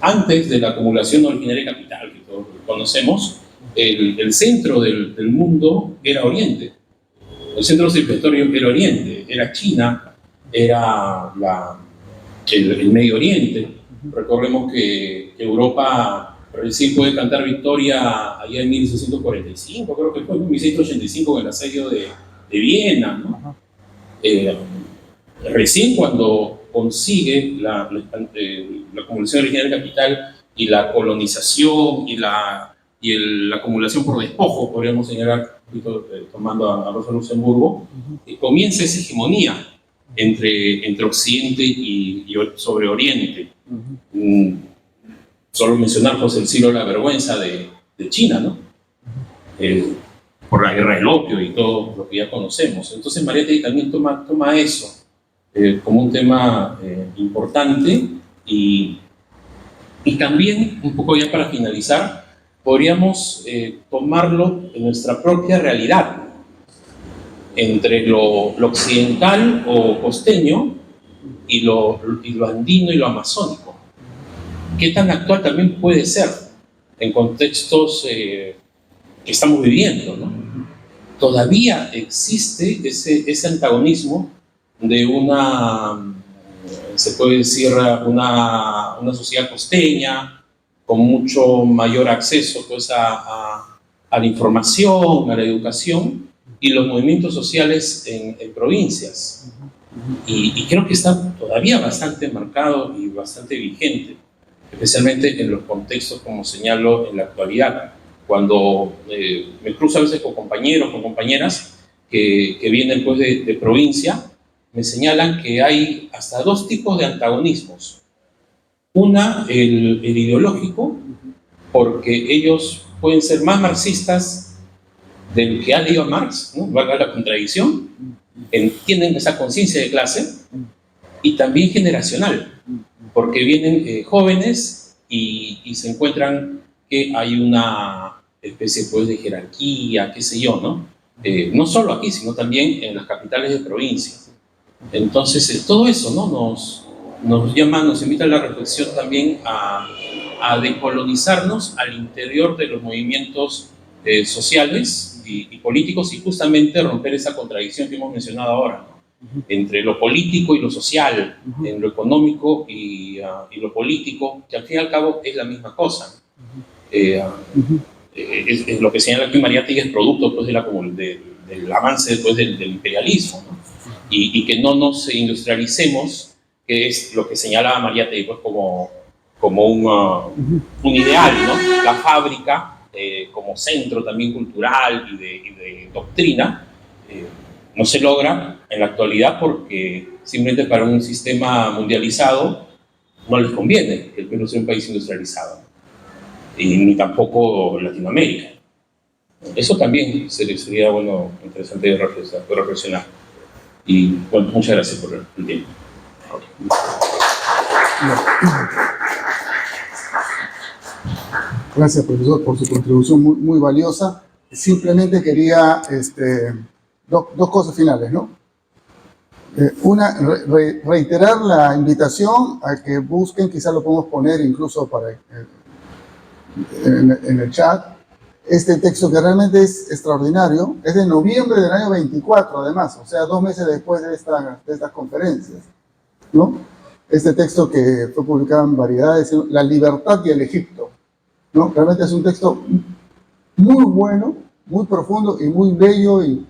Antes de la acumulación originaria de capital, que todos conocemos, el centro del mundo era Oriente. El centro civilizatorio era Oriente, era China, era el Medio Oriente. Recordemos que Europa recién puede cantar victoria allá en 1645, creo que fue en 1685 en el asedio de Viena, ¿no? Recién cuando consigue la acumulación originaria de capital y la colonización y la acumulación por despojo, podríamos señalar, tomando a Rosa Luxemburgo, comienza esa hegemonía entre Occidente y sobre Oriente. Solo mencionar pues, el siglo de la vergüenza de China, ¿no? Por la guerra del opio y todo lo que ya conocemos. Entonces Mariátegui también toma eso como un tema importante y también, un poco ya para finalizar, podríamos tomarlo en nuestra propia realidad, entre lo occidental o costeño y lo andino y lo amazónico. ¿Qué tan actual también puede ser en contextos que estamos viviendo, ¿no? Todavía existe ese antagonismo de se puede decir, una sociedad costeña con mucho mayor acceso pues, a la información, a la educación, y los movimientos sociales en provincias. Y creo que está todavía bastante marcado y bastante vigente, especialmente en los contextos, como señalo, en la actualidad, cuando me cruzo a veces con compañeros, con compañeras que vienen pues, de provincia, me señalan que hay hasta 2 tipos de antagonismos. Una, el ideológico, porque ellos pueden ser más marxistas del que ha leído a Marx, ¿no? Valga la contradicción, tienen esa conciencia de clase y también generacional, porque vienen jóvenes y se encuentran que hay una especie pues, de jerarquía, qué sé yo, ¿no? No solo aquí, sino también en las capitales de provincia. Entonces, todo eso, ¿no? Nos llama, nos invita a la reflexión también a decolonizarnos al interior de los movimientos sociales y políticos y justamente romper esa contradicción que hemos mencionado ahora, ¿no? Entre lo político y lo social, en lo económico y lo político, que al fin y al cabo es la misma cosa. Es lo que señala aquí Mariátegui es producto pues, del avance después del imperialismo, ¿no? Y que no nos industrialicemos, que es lo que señala Mariátegui pues, como un ideal, ¿no? La fábrica como centro también cultural y de doctrina no se logra en la actualidad porque simplemente para un sistema mundializado no les conviene que el Perú sea un país industrializado, ni tampoco Latinoamérica. Eso también sería bueno, interesante de reflexionar. Y bueno, muchas gracias por el tiempo. Gracias, profesor, por su contribución muy, muy valiosa. Simplemente quería dos cosas finales, ¿no? Una, reiterar la invitación a que busquen, quizás lo podemos poner incluso en el chat, este texto que realmente es extraordinario, es de noviembre del año 24 además, o sea, 2 meses después de estas conferencias, ¿no? Este texto que fue publicado en Variedades, La libertad y el Egipto, ¿no? Realmente es un texto muy bueno, muy profundo y muy bello y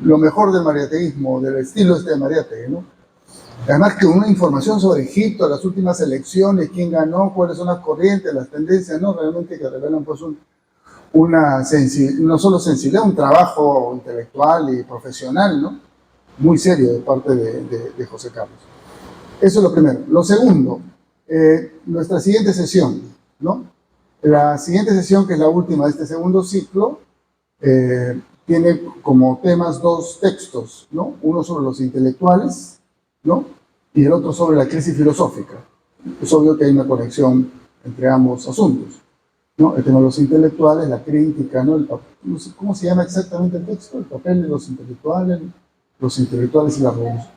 lo mejor del mariateguismo, del estilo de Mariátegui, ¿no? Además que una información sobre Egipto, las últimas elecciones, quién ganó, cuáles son las corrientes, las tendencias, ¿no? Realmente que revelan pues no solo sensibilidad, un trabajo intelectual y profesional, ¿no? Muy serio de parte de José Carlos. Eso es lo primero. Lo segundo, nuestra siguiente sesión, ¿no? La siguiente sesión, que es la última de este segundo ciclo, tiene como temas 2 textos, ¿no? Uno sobre los intelectuales, ¿no? Y el otro sobre la crisis filosófica. Es obvio que hay una conexión entre ambos asuntos, ¿no? El tema de los intelectuales, la crítica, ¿no? No sé, ¿cómo se llama exactamente el texto? El papel de los intelectuales y la revolución.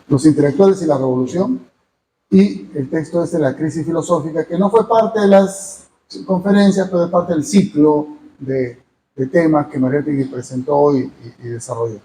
Los intelectuales y la revolución. Y el texto es de la crisis filosófica, que no fue parte de las conferencias, pero es parte del ciclo de temas que Mariátegui presentó y desarrolló.